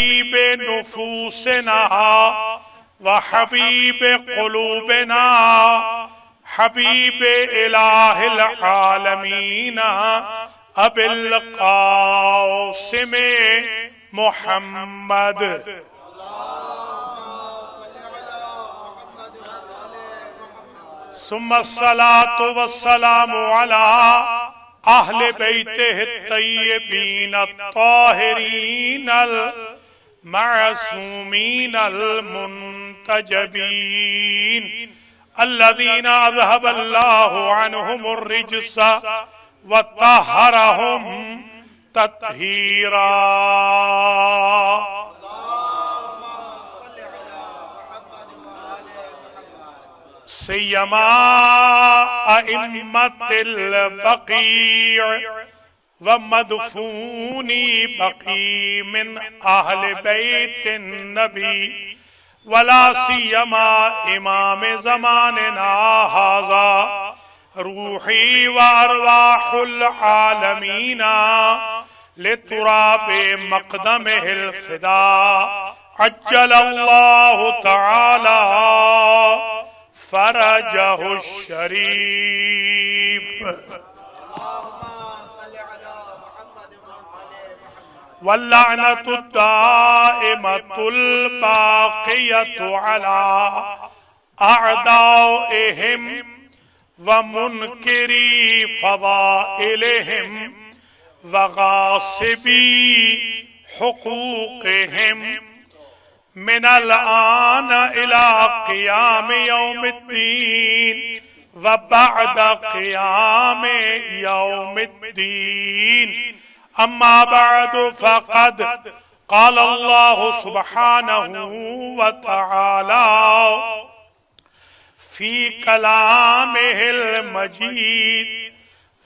حبیب نفوسنا وحبیب قلوبنا حبیب الہ العالمین ابی القاسم محمد ثم الصلاة والسلام على اہل بیتہ الطیبین الطاہرین المعصومین المنتجبین الذین اذهب اللہ عنہم الرجس وطہرہم تطہیرا سیما ائمت البقیع ومدفونی بقی من اہل بیت النبی ولا سیما امام زماننا ھذا روحی وارواح العالمین لتراب مقدمہ الفداء عجل اللہ تعالی فرجہ الشریف واللعنة الدائمة الباقية على أعدائهم ومنكري فضائلهم وغاصبي حقوقهم من الآن إلى قيام يوم الدين وبعد قيام يوم الدين أما بعد فقد قال الله سبحانه وتعالى في كلامه المجيد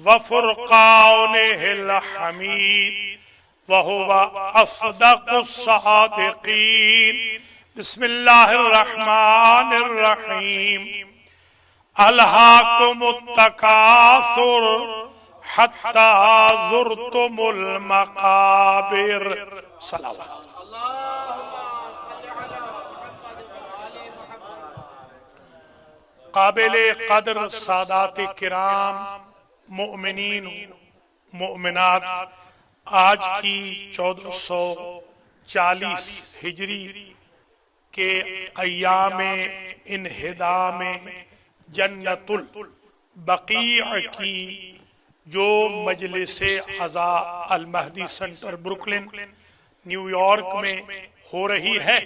وفرقانه الحميد وهو أصدق الصادقين بسم الله الرحمن الرحيم ألهاكم التكاثر حتى زرتم المقابر صلوات قابل قدر سادات کرام مؤمنین مؤمنات، آج کی 1440 ہجری کے ایام انہدام میں جنت البقیع کی جو مجلس عزا المہدی سنٹر بروکلن نیو یارک میں ہو رہی ہے،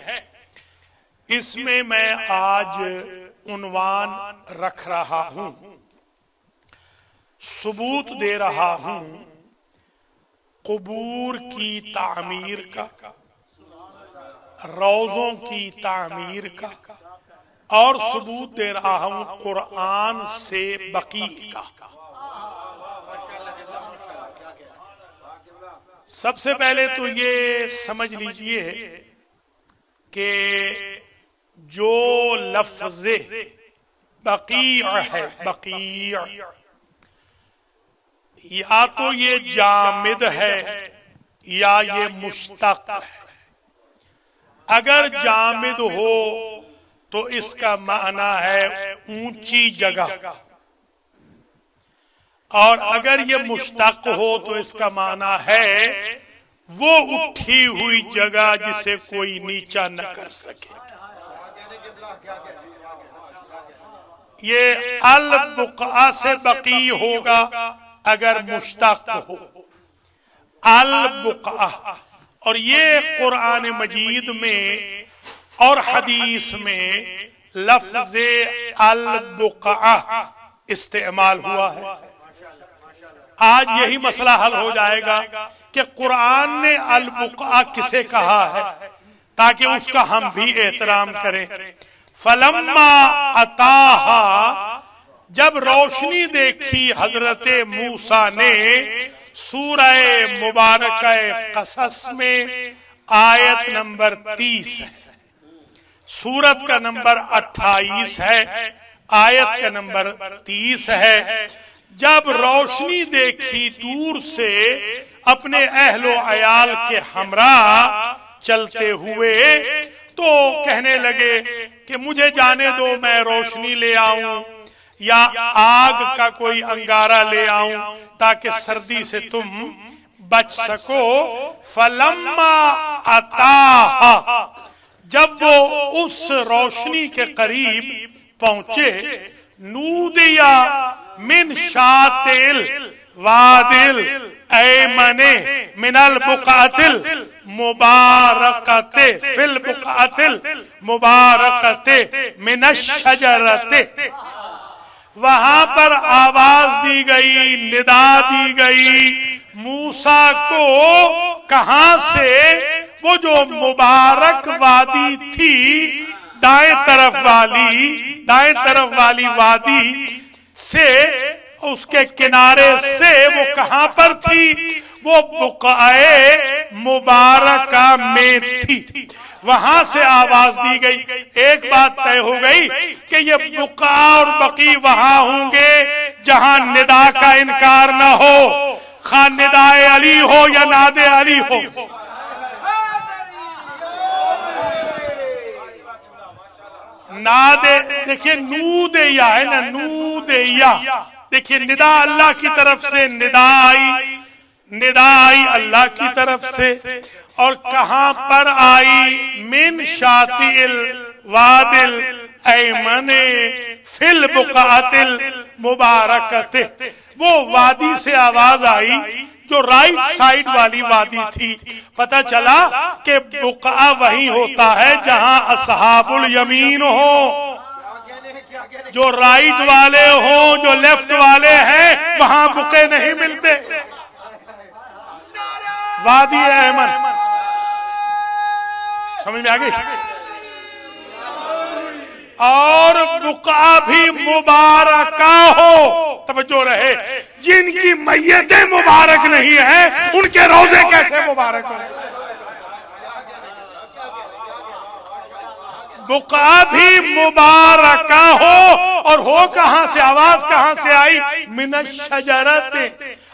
اس میں میں آج عنوان رکھ رہا ہوں، ثبوت دے رہا ہوں قبور کی تعمیر کا، روضوں کی تعمیر کا، اور ثبوت دے رہا ہوں قرآن سے بقیع کا۔ سب سے پہلے تو یہ سمجھ لیجئے کہ جو لفظ بقیع ہے، بقیع یا تو یہ جامد ہے یا یہ مشتق ہے۔ اگر جامد ہو تو اس کا معنی ہے اونچی جگہ، اور اگر یہ مشتق ہو تو اس کا معنی ہے وہ اٹھی ہوئی جگہ جسے کوئی نیچا نہ کر سکے۔ یہ البقعہ سے بقیع ہوگا اگر مشتق ہو، البقعہ، اور یہ قرآن مجید میں اور حدیث میں لفظ البقعہ استعمال ہوا ہے۔ آج یہی مسئلہ حل ہو جائے گا کہ قرآن نے البقعہ کسے کہا ہے تاکہ اس کا ہم بھی احترام کریں۔ فلما اتاہا، جب روشنی دیکھی حضرت موسیٰ نے، سورہ مبارکہ قصص میں آیت نمبر 30 ہے، سورت کا نمبر 28 ہے، آیت کا نمبر 30 ہے۔ جب روشنی دیکھی دور سے اپنے اہل و عیال کے ہمراہ، چلتے ہوئے تو کہنے لگے کہ مجھے جانے دو، میں روشنی لے آؤں یا آگ کا کوئی انگارہ لے آؤں تاکہ سردی سے تم بچ سکو۔ فلما اتاہا، جب وہ اس روشنی کے قریب پہنچے، نودیا من شاطئ وادل ایمن من البقعۃ المبارکۃ فی البقعۃ المبارکۃ من الشجرۃ، وہاں پر آواز دی گئی، ندا دی گئی موسیٰ کو، کہاں سے؟ وہ جو مبارک وادی تھی، دائیں طرف والی وادی سے، اس کے کنارے سے، وہ کہاں پر تھی؟ وہ بقعہ مبارکہ میں تھی، وہاں سے آواز دی گئی۔ ایک بات طے ہو گئی کہ یہ بقعہ اور بقی وہاں ہوں گے جہاں ندا کا انکار نہ ہو، خواہ ندائے علی ہو یا ناد علی ہو۔ ناد، دیکھیے نودیا ہے نا، نودیا، دیکھیے ندا اللہ کی طرف سے، ندا آئی اللہ کی طرف سے، اور کہاں پر آئی؟ من شاطئ الوادل ایمن فی البقعۃ المبارکۃ، وہ وادی سے آواز آئی جو رائٹ سائیڈ والی وادی تھی۔ پتہ چلا کہ بقعہ وہی ہوتا ہے جہاں اصحاب الیمین ہو، جو رائٹ والے ہوں، جو لیفٹ والے ہیں، وہاں بقعے نہیں ملتے۔ وادی ایمن، سمجھ میں آگئی؟ اور بقعہ بھی مبارکہ ہو، توجہ رہے، جن کی میتیں مبارک نہیں ہیں ان کے روزے کیسے مبارک ہوں؟ بقعہ بھی مبارکہ ہو، اور ہو کہاں سے؟ آواز کہاں سے آئی؟ من الشجرۃ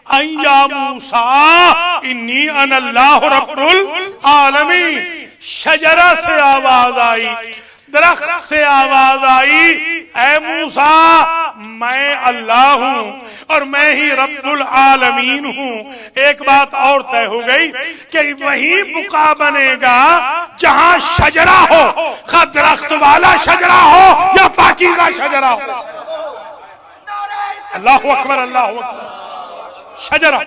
ان یا موسیٰ انی انا اللہ رب العالمین، شجرہ سے آواز آئی، درخت سے آواز آئی، اے موسیٰ میں اللہ ہوں اور میں ہی رب العالمین ہوں۔ ایک بات اور طے ہو گئی کہ وہی بقعہ بنے گا جہاں شجرہ ہو، خواہ درخت والا شجرہ ہو یا پاکیزہ شجرہ ہو۔ اللہ اکبر، اللہ اکبر، شجرہ۔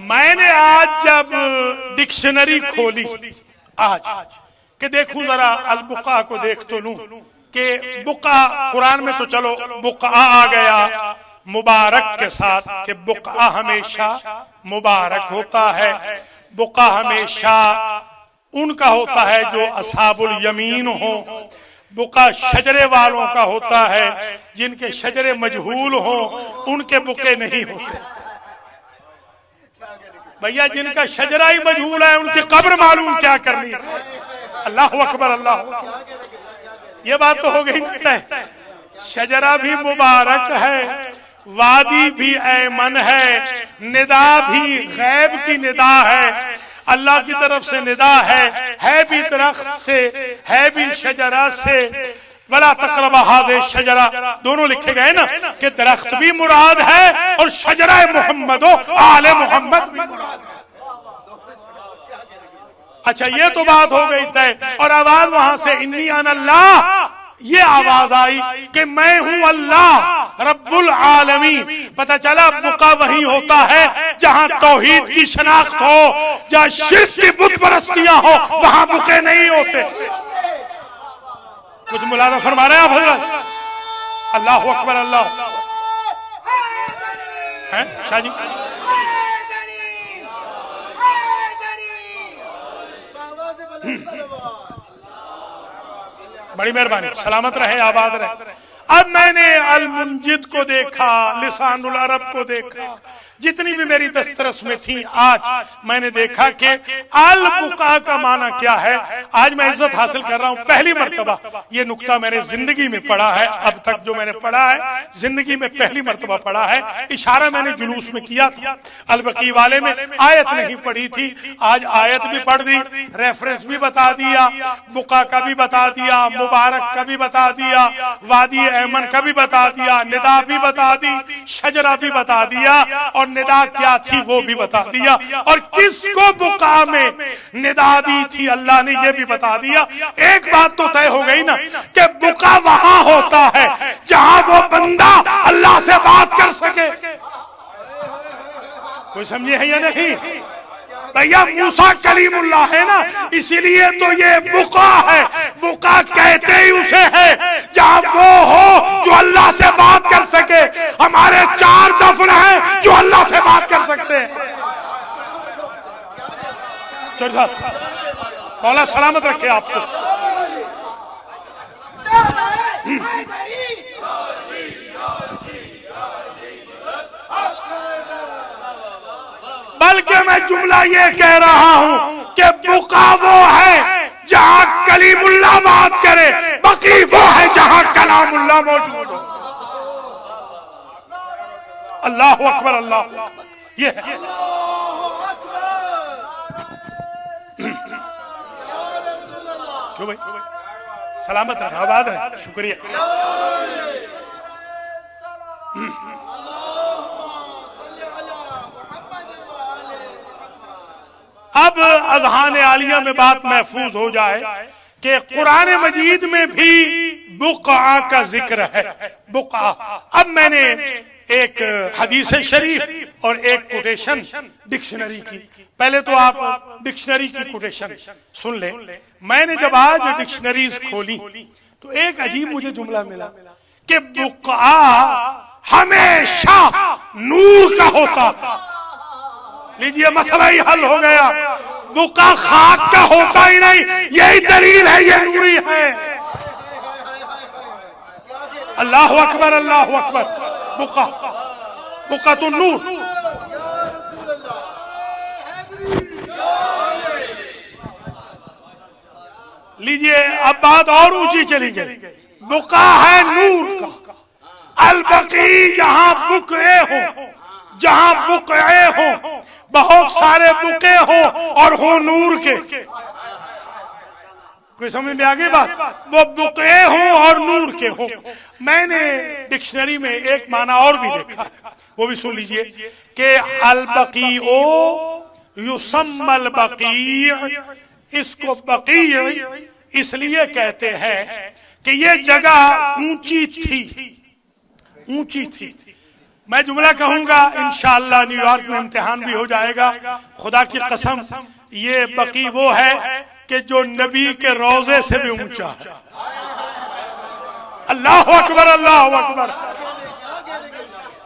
میں نے آج جب ڈکشنری کھولی آج کہ دیکھوں ذرا البقعہ کو دیکھ تو لوں کہ بقعہ قرآن میں تو چلو بقعہ آ گیا مبارک کے ساتھ کہ بقعہ ہمیشہ مبارک ہوتا ہے، بقعہ ہمیشہ ان کا ہوتا ہے جو اصحاب الیمین ہوں، بقعہ شجرے والوں کا ہوتا ہے، جن کے شجرے مجہول ہوں ان کے بقعے نہیں ہوتے۔ بھیا جن کا شجرہ ہی مجہول ہے ان کی قبر معلوم کیا کرنی ہے۔ اللہ اکبر، اللہ اکبر، یہ بات تو ہو گئی نا، شجرہ بھی مبارک ہے، وادی بھی ایمن ہے، ندا بھی غیب کی ندا ہے، اللہ کی طرف سے ندا ہے بھی درخت سے، ہے بھی شجرہ سے۔ وَلَا تَقْرَبَا هَٰذِهِ الشَّجَرَةَ، دونوں لکھے گئے نا کہ درخت بھی مراد ہے اور شجرہ محمد و آل محمد بھی مراد ہے۔ اچھا یہ تو بات ہو گئی طے، اور آواز وہاں سے انی انا اللہ، یہ آواز آئی کہ میں ہوں اللہ رب العالمین۔ پتہ چلا بقعہ وہی ہوتا ہے جہاں توحید کی شناخت ہو، جہاں شرک کی بت پرستیاں ہو، وہاں بقعے نہیں ہوتے۔ کچھ ملاحظہ فرما رہے ہیں آپ حضرت؟ اللہ اکبر، اللہ ہے شاہ جی، بڑی مہربانی، سلامت رہے، آباد رہے۔ اب میں نے المنجد کو دیکھا، لسان العرب کو دیکھا، جتنی بھی میری دسترس میں تھی، آج میں نے دیکھا کہ البقاء کا معنی کیا ہے۔ آج میں عزت حاصل کر رہا ہوں، پہلی مرتبہ یہ نکتہ میں نے زندگی میں پڑھا ہے، اب تک جو میں نے پڑھا ہے زندگی میں پہلی مرتبہ پڑھا ہے۔ اشارہ میں نے جلوس میں کیا تھا، البقی والے میں آیت نہیں پڑھی تھی، آج آیت بھی پڑھ دی، ریفرنس بھی بتا دیا، بقاء کا بھی بتا دیا، مبارک کا بھی بتا دیا، وادی ایمن کا بھی بتا دیا، ندا بھی بتا دی، شجرہ بھی بتا دیا، اور ندا کیا تھی وہ بھی بتا دیا، اور کس کو بقاء میں ندا دی تھی اللہ نے یہ بھی بتا دیا۔ ایک بات تو طے ہو گئی نا کہ بقاء وہاں ہوتا ہے جہاں وہ بندہ اللہ سے بات کر سکے۔ کوئی سمجھے ہے یا نہیں؟ بھیا موسیٰ کلیم اللہ ہے نا، اسی لیے تو یہ بقاء ہے، بقاء کہتے ہی اسے ہے جہاں وہ ہو جو اللہ سے بات کر سکے۔ ہمارے 4 دفن ہیں جو اللہ سے بات کر سکتے ہیں۔ چور صاحب مولا سلامت رکھے آپ کو۔ بلکہ میں جملہ یہ کہہ رہا ہوں کہ بقاء وہ ہے جہاں کلیم اللہ بات کرے، بقی وہ ہے جہاں کلام اللہ موجود ہو۔ اللہ اکبر، اللہ اکبر، یہ ہے۔ کیوں بھائی؟ سلامت رہے، آباد رہے، شکریہ۔ اب اذہان عالیہ میں بات محفوظ ہو جائے کہ قرآن مجید میں بھی بقاء کا ذکر ہے، بقاء۔ اب میں نے ایک حدیث شریف اور ایک کوٹیشن ڈکشنری کی، پہلے تو آپ ڈکشنری کی کوٹیشن سن لیں۔ میں نے جب آج ڈکشنریز کھولی تو ایک عجیب مجھے جملہ ملا کہ بقاء ہمیشہ نور کا ہوتا تھا۔ لیجئے مسئلہ ہی حل ہو گیا، بقاء خاک کا ہوتا ہی نہیں، یہی دلیل ہے یہ نوری ہے۔ اللہ اکبر، اللہ اکبر، بقاء تو نور۔ لیجئے اب بات اور اونچی چلی گئی، بقاء ہے نور کا، البقی جہاں بقعے ہوں، جہاں بقعے ہوں، بہت سارے بقعے ہوں اور ہوں نور کے۔ کوئی سمجھ میں آگئی بات؟ وہ بقعے ہوں اور نور کے ہوں۔ میں نے ڈکشنری میں ایک معنی اور بھی دیکھا، وہ بھی سن لیجئے کہ البقیع یسمی البقیع، اس کو بقیع اس لیے کہتے ہیں کہ یہ جگہ اونچی تھی، اونچی تھی۔ میں جملہ کہوں گا، انشاءاللہ نیو یارک میں امتحان بھی ہو جائے گا، خدا کی قسم یہ بقیع وہ ہے کہ جو نبی کے روضے سے بھی اونچا ہے۔ اللہ اکبر، اللہ اکبر۔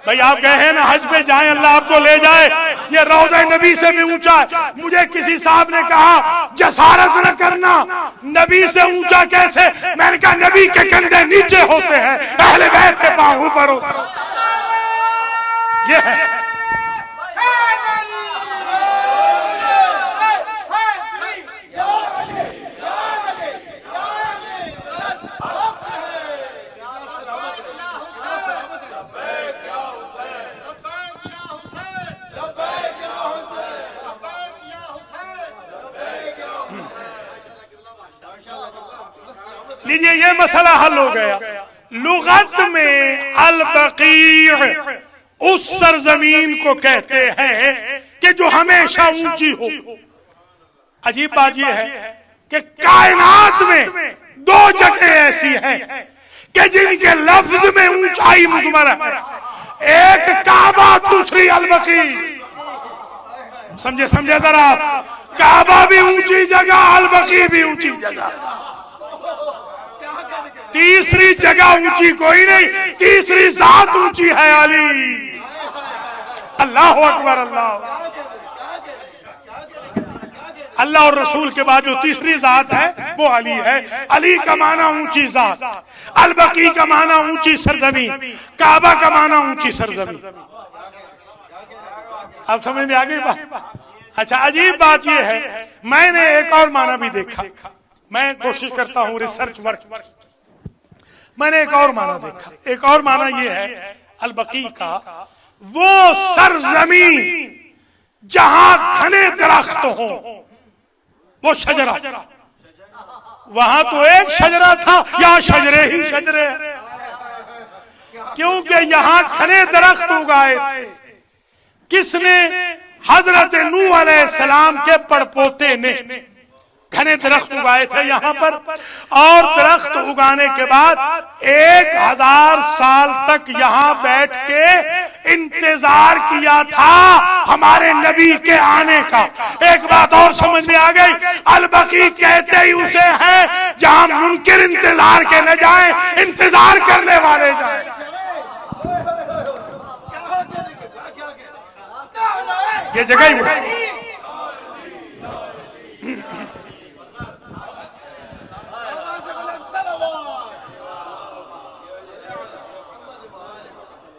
بھئی آپ گئے ہیں نا حج پہ، جائیں اللہ آپ کو لے جائے، یہ روضہ نبی سے بھی اونچا ہے۔ مجھے کسی صاحب نے کہا جسارت نہ کرنا، نبی سے اونچا کیسے؟ میں نے کہا نبی کے کندھے نیچے ہوتے ہیں، اہل بیت کے پاؤں اوپر ہوتے ہیں۔ یہ ہے لیجئے یہ مسئلہ حل ہو گیا۔ لغت میں البقیع اس سرزمین کو کہتے ہیں کہ جو ہمیشہ اونچی ہو۔ عجیب بات یہ ہے کہ کائنات میں 2 جگہ ایسی ہیں کہ جن کے لفظ میں اونچائی مضمر ہے، ایک کعبہ، دوسری البقیع۔ سمجھے ذرا، کعبہ بھی اونچی جگہ، البقیع بھی اونچی جگہ، تیسری جگہ اونچی کوئی نہیں، تیسری ذات اونچی ہے علی۔ اللہ اکبر، اللہ اللہ اور رسول کے بعد جو تیسری ذات ہے وہ علی ہے. علی کا معنی اونچی ذات، البقیع کا معنی اونچی سرزمین، کعبہ کا معنی اونچی سرزمین. اب سمجھ میں آ گئی بات؟ اچھا، عجیب بات یہ ہے میں نے ایک اور معنی بھی دیکھا. میں کوشش کرتا ہوں ریسرچ ورک، میں نے ایک اور معنی دیکھا. ایک اور معنی یہ ہے البقیع کا، وہ سرزمین جہاں گھنے درخت ہوں، وہ شجرہ. وہاں تو ایک شجرہ تھا، یہاں شجرے ہی شجرے ہیں، کیونکہ یہاں گھنے درخت اگائے تھے. کس نے؟ حضرت نوح علیہ السلام کے پڑپوتے نے گھنے درخت اگائے تھے یہاں پر. اور درخت اگانے کے بعد 1000 سال تک یہاں بیٹھ کے انتظار کیا تھا ہمارے نبی کے آنے کا. ایک بات اور سمجھ میں آ گئی، البقیع کہتے ہی اسے ہیں جہاں منکر انتظار کے نہ جائیں، انتظار کرنے والے جائیں. یہ جگہ ہی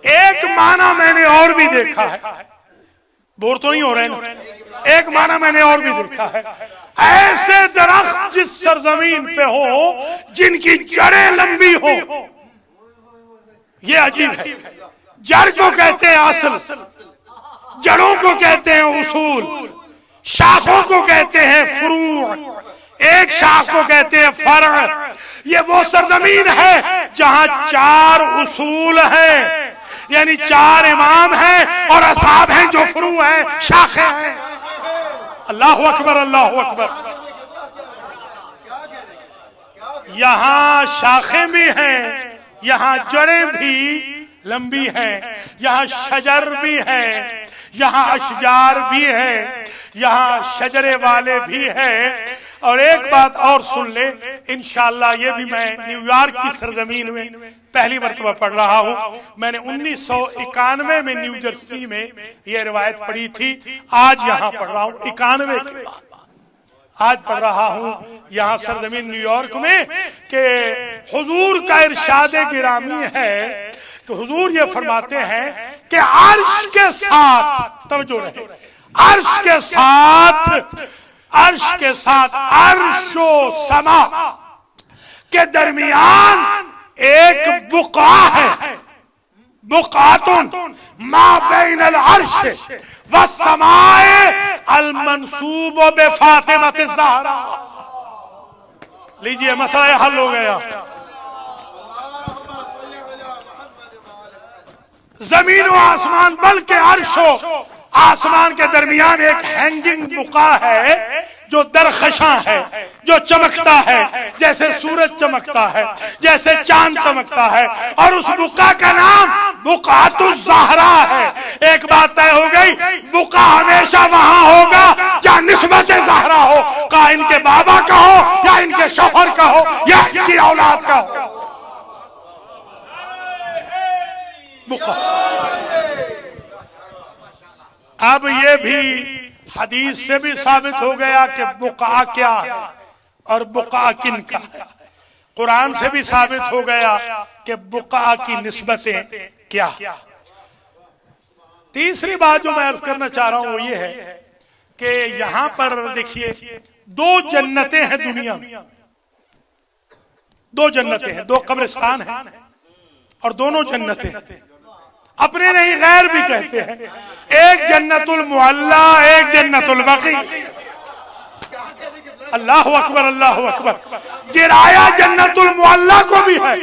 ایک معنی میں نے اور بھی دیکھا ہے، بور تو نہیں ہو رہے نا. ایک معنی میں نے اور بھی دیکھا ہے، ایسے درخت جس سرزمین پہ ہو جن کی جڑیں لمبی ہو. یہ عجیب ہے. جڑ کو کہتے ہیں اصل، جڑوں کو کہتے ہیں اصول، شاخوں کو کہتے ہیں فروع، ایک شاخ کو کہتے ہیں فرع. یہ وہ سرزمین ہے جہاں 4 اصول ہیں، یعنی 4 امام ہیں اور اصحاب ہیں جو فروع ہیں، شاخیں ہیں. اللہ اکبر، اللہ اکبر. یہاں شاخیں بھی ہیں، یہاں جڑیں بھی لمبی ہیں، یہاں شجر بھی ہیں، یہاں اشجار بھی ہیں، یہاں شجرے والے بھی ہیں. اور ایک بات اور سن لے، انشاءاللہ یہ بھی میں نیو یارک کی سرزمین میں پہلی مرتبہ پڑھ رہا ہوں. میں نے 1991 میں نیو جرسی میں یہ روایت پڑھی تھی. آج یہاں پڑھ رہا ہوں 91 کے بعد. آج پڑھ رہا ہوں یہاں سرزمین نیو یارک میں کہ حضور کا ارشاد گرامی ہے. تو حضور یہ فرماتے ہیں کہ عرش کے ساتھ، توجہ رہے، عرش کے ساتھ، عرش کے ساتھ عرش و سما کے درمیان ایک بقعہ ہے. بقعتن ما بین العرش والسماء المنصوب بفاطمۃ الزہرا. لیجئے مسئلہ حل ہو گیا. زمین و آسمان بلکہ عرش و آسمان کے درمیان ایک ہینگنگ بقعہ ہے جو درخشاں ہے، جو چمکتا ہے جیسے سورج چمکتا ہے، جیسے چاند چمکتا ہے. اور اس بقعہ کا نام بقعۃ الزہرا ہے. ایک بات طے ہو گئی، بقعہ ہمیشہ وہاں ہوگا جہاں نسبت زہرا ہو، کا ان کے بابا کا ہو یا ان کے شوہر کا ہو یا ان کی اولاد کا ہو. اب یہ بھی حدیث سے بھی ثابت ہو گیا کہ بقعہ کیا ہے اور بقعہ کن کا ہے. قرآن سے بھی ثابت ہو گیا کہ بقعہ کی نسبتیں کیا. تیسری بات جو میں عرض کرنا چاہ رہا ہوں وہ یہ ہے کہ یہاں پر دیکھیے 2 جنتیں ہیں دنیا میں. 2 جنتیں ہیں، 2 قبرستان ہیں اور دونوں جنتیں اپنے نہیں غیر بھی کہتے ہیں. ایک جنت المعلا، ایک جنت البقیع. اللہ اکبر، اللہ اکبر. گرایا جنت المعلا کو بھی ہے،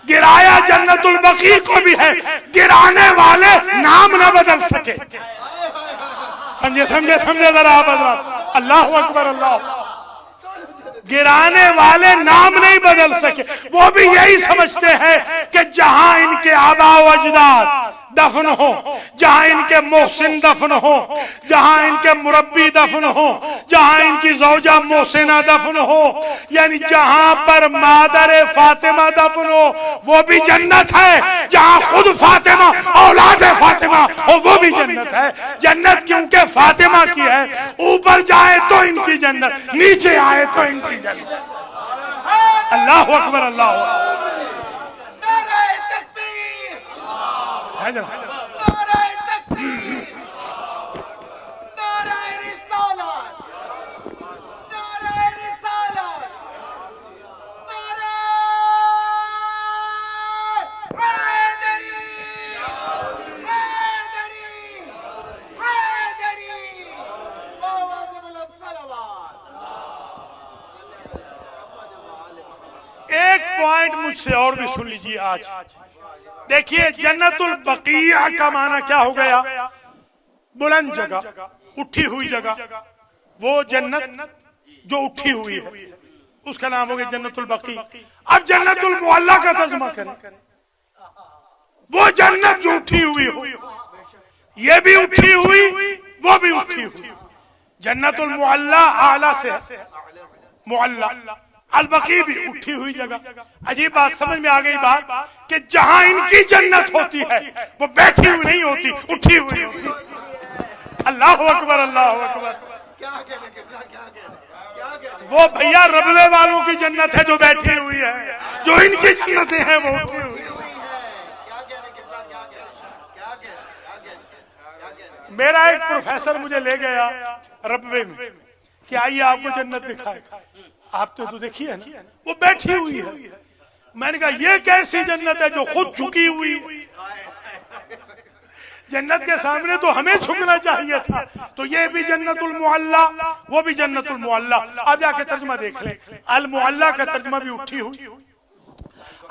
گرایا جنت البقیع کو بھی ہے. گرانے والے نام نہ بدل سکے. سمجھے سمجھے سمجھے ذرا آپ حضرات. اللہ اکبر، اللہ. گرانے والے نام نہیں بدل سکے. وہ بھی یہی سمجھتے ہیں کہ جہاں ان کے آبا و اجداد دفن ہو، جہاں ان کے محسن دفن ہو، جہاں ان کے مربی دفن ہو، جہاں ان کی زوجہ محسنہ دفن ہو، یعنی جہاں پر مادر فاطمہ دفن ہو وہ بھی جنت ہے، جہاں خود فاطمہ اولاد فاطمہ ہو وہ بھی جنت ہے۔ جنت کیونکہ فاطمہ کی ہے، اوپر جائے تو ان کی جنت، نیچے آئے تو ان کی جنت۔ اللہ اکبر، اللہ اکبر۔ ایک پوائنٹ مجھ سے اور بھی سن لیجیے آج۔ دیکھیے جنت البقیع کا معنی کیا ہو گیا؟ بلند جگہ، اٹھی ہوئی جگہ۔ وہ جنت جو اٹھی ہوئی ہے اس کا نام ہو گیا جنت البقیع۔ اب جنت المعلی کا ترجمہ کریں، وہ جنت جو اٹھی ہوئی ہو، یہ بھی اٹھی ہوئی وہ بھی اٹھی ہوئی۔ جنت المعلی اعلیٰ سے معلی، البقیع بھی اٹھی ہوئی جگہ۔ عجیب بات سمجھ میں آ گئی بات کہ جہاں ان کی جنت ہوتی ہے وہ بیٹھی ہوئی نہیں ہوتی، اٹھی ہوئی ہوتی۔ اللہ اکبر، اللہ اکبر۔ وہ بھیا ربوے والوں کی جنت ہے جو بیٹھی ہوئی ہے، جو ان کی جنتیں ہیں وہ اٹھی ہوئی۔ میرا ایک پروفیسر مجھے لے گیا ربوے میں کہ آئیے آپ کو جنت دکھائے۔ آپ تو دیکھیے نا وہ بیٹھی ہوئی ہے۔ میں نے کہا یہ کیسی جنت ہے جو خود جھکی ہوئی ہے؟ جنت کے سامنے تو ہمیں جھکنا چاہیے تھا۔ تو یہ بھی جنت المعلی، وہ بھی جنت المعلی۔ اب جا کے ترجمہ دیکھ لیں، المعلی کا ترجمہ بھی اٹھی ہوئی،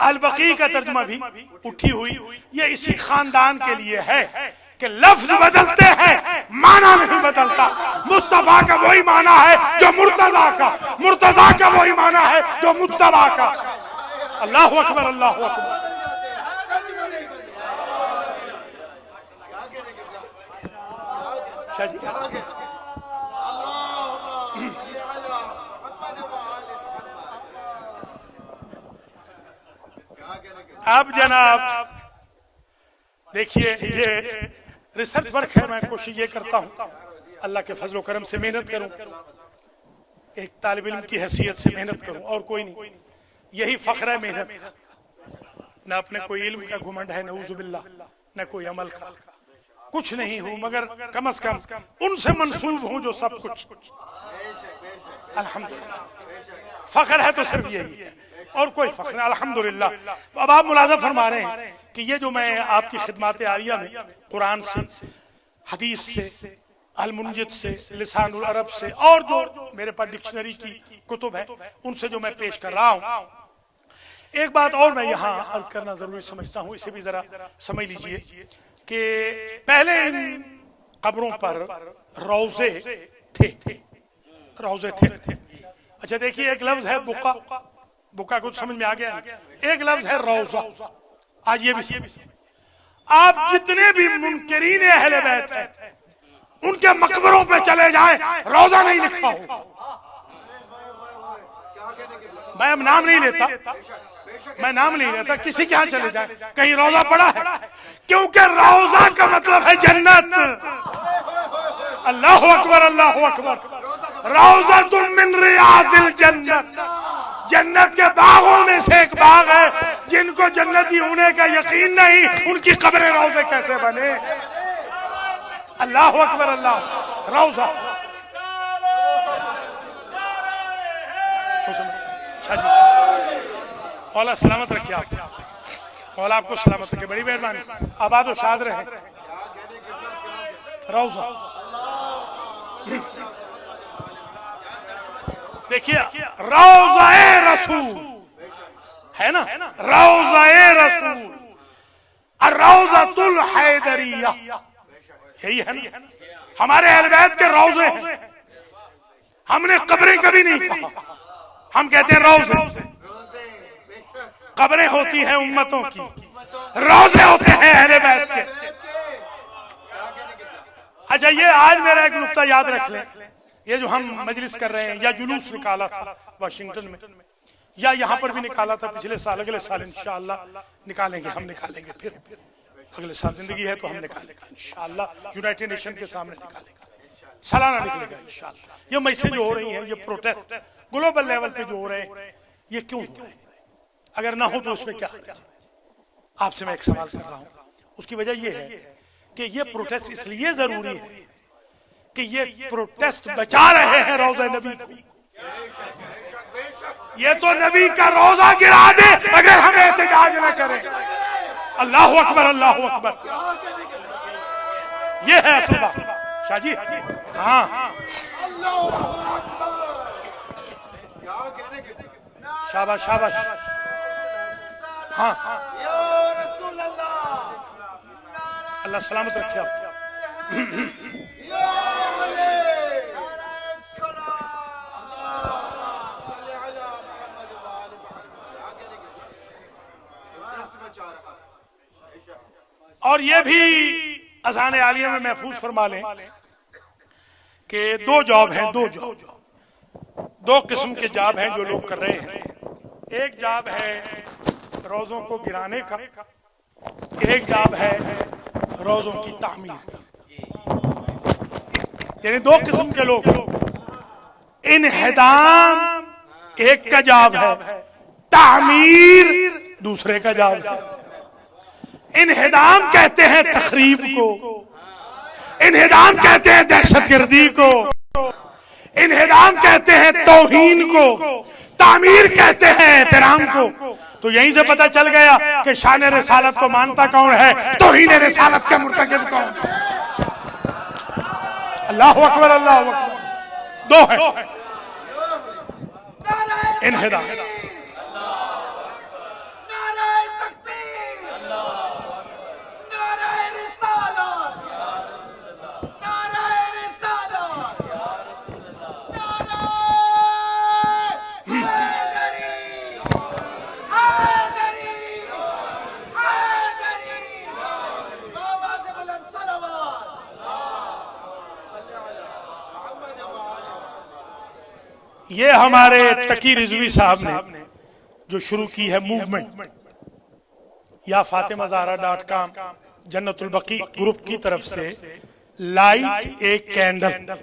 البقیع کا ترجمہ بھی اٹھی ہوئی۔ یہ اسی خاندان کے لیے ہے کہ لفظ بدلتے ہیں، معنی نہیں بدلتا۔ مصطفیٰ کا وہی معنی ہے جو مرتضیٰ کا، مرتضیٰ کا وہی معنی ہے جو مجتبیٰ کا۔ اللہ اکبر، اللہ اکبر۔ اب جناب دیکھیے یہ ریسرچ ورک ہے، میں کوشش یہ کرتا ہوں اللہ کے فضل و کرم سے محنت کروں، ایک طالب علم کی حیثیت سے محنت کروں، اور کوئی نہیں۔ یہی فخر ہے محنت کا، نہ اپنے کوئی علم کا گھمنڈ ہے نعوذ باللہ، نہ کوئی عمل کا، کچھ نہیں ہوں، مگر کم از کم ان سے منسوب ہوں جو سب کچھ۔ الحمدللہ فخر ہے تو صرف یہی ہے، اور کوئی فخر نہیں، الحمدللہ۔ اب آپ ملاحظہ فرما رہے ہیں کہ یہ جو میں آپ کی خدمات عاریہ میں قرآن سے، حدیث سے، المنجد سے، لسان العرب سے، اور جو میرے پاس ڈکشنری کی کتب ہے ان سے جو میں پیش کر رہا ہوں، ایک بات اور میں یہاں عرض کرنا ضروری سمجھتا ہوں، اسے بھی ذرا سمجھ لیجئے کہ پہلے ان قبروں پر روضے تھے، روضے تھے۔ اچھا دیکھیے ایک لفظ ہے بقا، بقا کچھ سمجھ میں آ گیا، ایک لفظ ہے روضہ۔ آج یہ بھی سمجھ، آپ جتنے بھی منکرین اہل بیت ہیں ان کے مقبروں پہ چلے جائیں روضہ نہیں لکھا ہو۔ میں اب نام نہیں لیتا، میں نام نہیں لیتا، کسی کے ہاں چلے جائیں کہیں روضہ پڑا ہے، کیونکہ روضہ کا مطلب ہے جنت۔ اللہ اکبر، اللہ اکبر۔ روضۃ من ریاض الجنت، جنت کے باغوں میں سے ایک باغ ہے۔ جن کو جنتی ہونے کا یقین نہیں ان کی قبریں روضے کیسے بنے؟ اللہ اکبر، اللہ۔ روضہ مولا سلامت رکھے آپ، مولا آپ کو سلامت رکھے، بڑی مہربانی، آباد و شاد رہے۔ روضہ دیکھیے، روضہ رسول ہے نا، روضہ رسول، الروضۃ الحیدریہ، یہی ہے نا ہمارے اہل بیت کے روضے ہیں۔ ہم نے قبریں کبھی نہیں کہا، ہم کہتے ہیں روضے۔ قبریں ہوتی ہیں امتوں کی، روضے ہوتے ہیں اہل بیت کے۔ اچھا یہ آج میرا ایک نقطہ یاد رکھ لیں، یہ جو ہم مجلس کر رہے ہیں یا جلوس نکالا تھا واشنگٹن میں یا یہاں پر بھی نکالا تھا پچھلے سال، اگلے سال انشاءاللہ نکالیں گے، ہم نکالیں گے، پھر اگلے سال زندگی ہے تو ہم نکالیں گے انشاءاللہ، یونائٹڈ نیشن کے سامنے نکالیں گے، سالانہ نکلے گا انشاءاللہ۔ یہ میسج جو ہو رہی ہیں، یہ پروٹیسٹ گلوبل لیول پہ جو ہو رہے ہیں، یہ کیوں ہو رہے ہیں؟ اگر نہ ہو تو اس میں کیا ہے؟ آپ سے میں ایک سوال کر رہا ہوں، اس کی وجہ یہ ہے کہ یہ پروٹیسٹ اس لیے ضروری ہے کہ یہ پروٹیسٹ بچا رہے ہیں روضہ نبی کو۔ یہ تو نبی کا روزہ گرا دے اگر ہم احتجاج نہ کریں۔ اللہ اکبر، اللہ اکبر، یہ ہے اصل بات۔ شاہ جی ہاں، شاباش شاباش، ہاں اللہ سلامت رکھے آپ۔ اور یہ بھی اذان عالیہ میں محفوظ فرما لیں کہ دو جاب ہیں، دو قسم کے جاب ہیں جو لوگ کر رہے ہیں۔ ایک جاب ہے روزوں کو گرانے کا، ایک جاب ہے روزوں کی تعمیر کا، یعنی دو قسم کے لوگ۔ انہدام ایک کا جاب ہے، تعمیر دوسرے کا جاب ہے۔ انہدام کہتے ہیں تخریب کو، انہدام کہتے ہیں دہشت گردی کو، انہدام کہتے ہیں توہین کو، تعمیر کہتے ہیں احترام کو۔ تو یہیں سے پتہ چل گیا کہ شان رسالت کو مانتا کون ہے، توہین رسالت کا مرتکب کون ہے۔ اللہ اکبر، اللہ اکبر، دو ہے انہدام۔ یہ ہمارے تقی رضوی صاحب نے جو شروع کی ہے موومنٹ، یا فاطمہ زہرا.com جنت البقیع گروپ کی طرف سے لائٹ ایک کینڈل،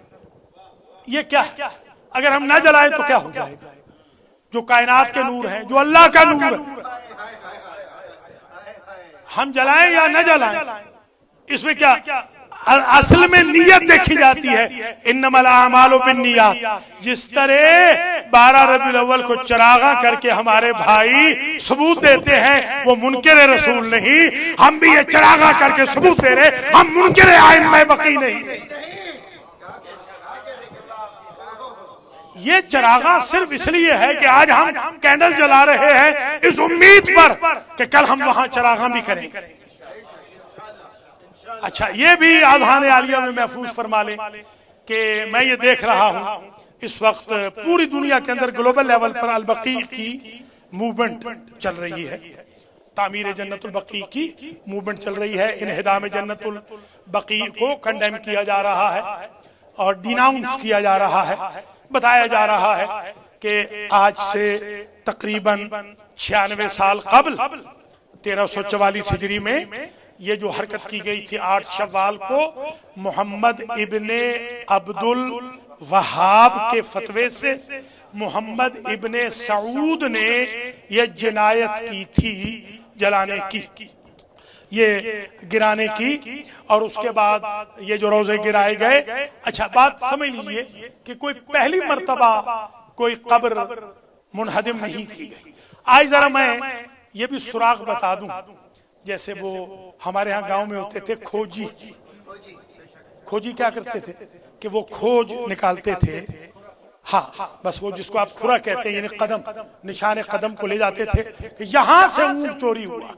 یہ کیا ہے؟ اگر ہم نہ جلائیں تو کیا ہو جائے گا؟ جو کائنات کے نور ہیں، جو اللہ کا نور ہے، ہم جلائیں یا نہ جلائیں، اس میں کیا اصل میں نیت دیکھی جاتی ہے۔ انما الاعمال بالنیات، جس طرح 12 ربیع الاول کو چراغاں کر کے ہمارے بھائی ثبوت دیتے ہیں وہ منکر رسول نہیں، ہم بھی یہ چراغاں کر کے ثبوت دے رہے، ہم منکر ائمہ بقی نہیں۔ یہ چراغاں صرف اس لیے ہے کہ آج ہم کینڈل جلا رہے ہیں اس امید پر کہ کل ہم وہاں چراغاں بھی کریں گے۔ اچھا، یہ بھی اذان عالیہ میں محفوظ فرما لیں کہ میں یہ دیکھ رہا ہوں اس وقت پوری دنیا کے اندر گلوبل لیول پر البقیع کی موومنٹ چل رہی ہے، تعمیر جنت البقیع کی موومنٹ چل رہی ہے۔ انہدام جنت البقیع کو کنڈیم کیا جا رہا ہے اور ڈیناؤنس کیا جا رہا ہے۔ بتایا جا رہا ہے کہ آج سے تقریباً 96 سال قبل 1344 ہجری میں یہ جو حرکت کی گئی تھی 8 شوال کو، محمد ابن عبد الوہاب کے فتوے سے محمد ابن سعود نے یہ جنایت کی تھی، جلانے کی، یہ گرانے کی، اور اس کے بعد یہ جو روزے گرائے گئے۔ اچھا بات سمجھ لیجئے کہ کوئی پہلی مرتبہ کوئی قبر منہدم نہیں کی گئی۔ آج ذرا میں یہ بھی سراغ بتا دوں، جیسے وہ ہمارے ہاں گاؤں میں ہوتے تھے کھوجی۔ کھوجی کیا کرتے تھے کہ وہ کھوج نکالتے تھے، ہاں بس وہ جس کو آپ کھرا کہتے ہیں، یعنی قدم، نشان قدم کو لے جاتے تھے کہ یہاں سے اونٹ چوری ہوا،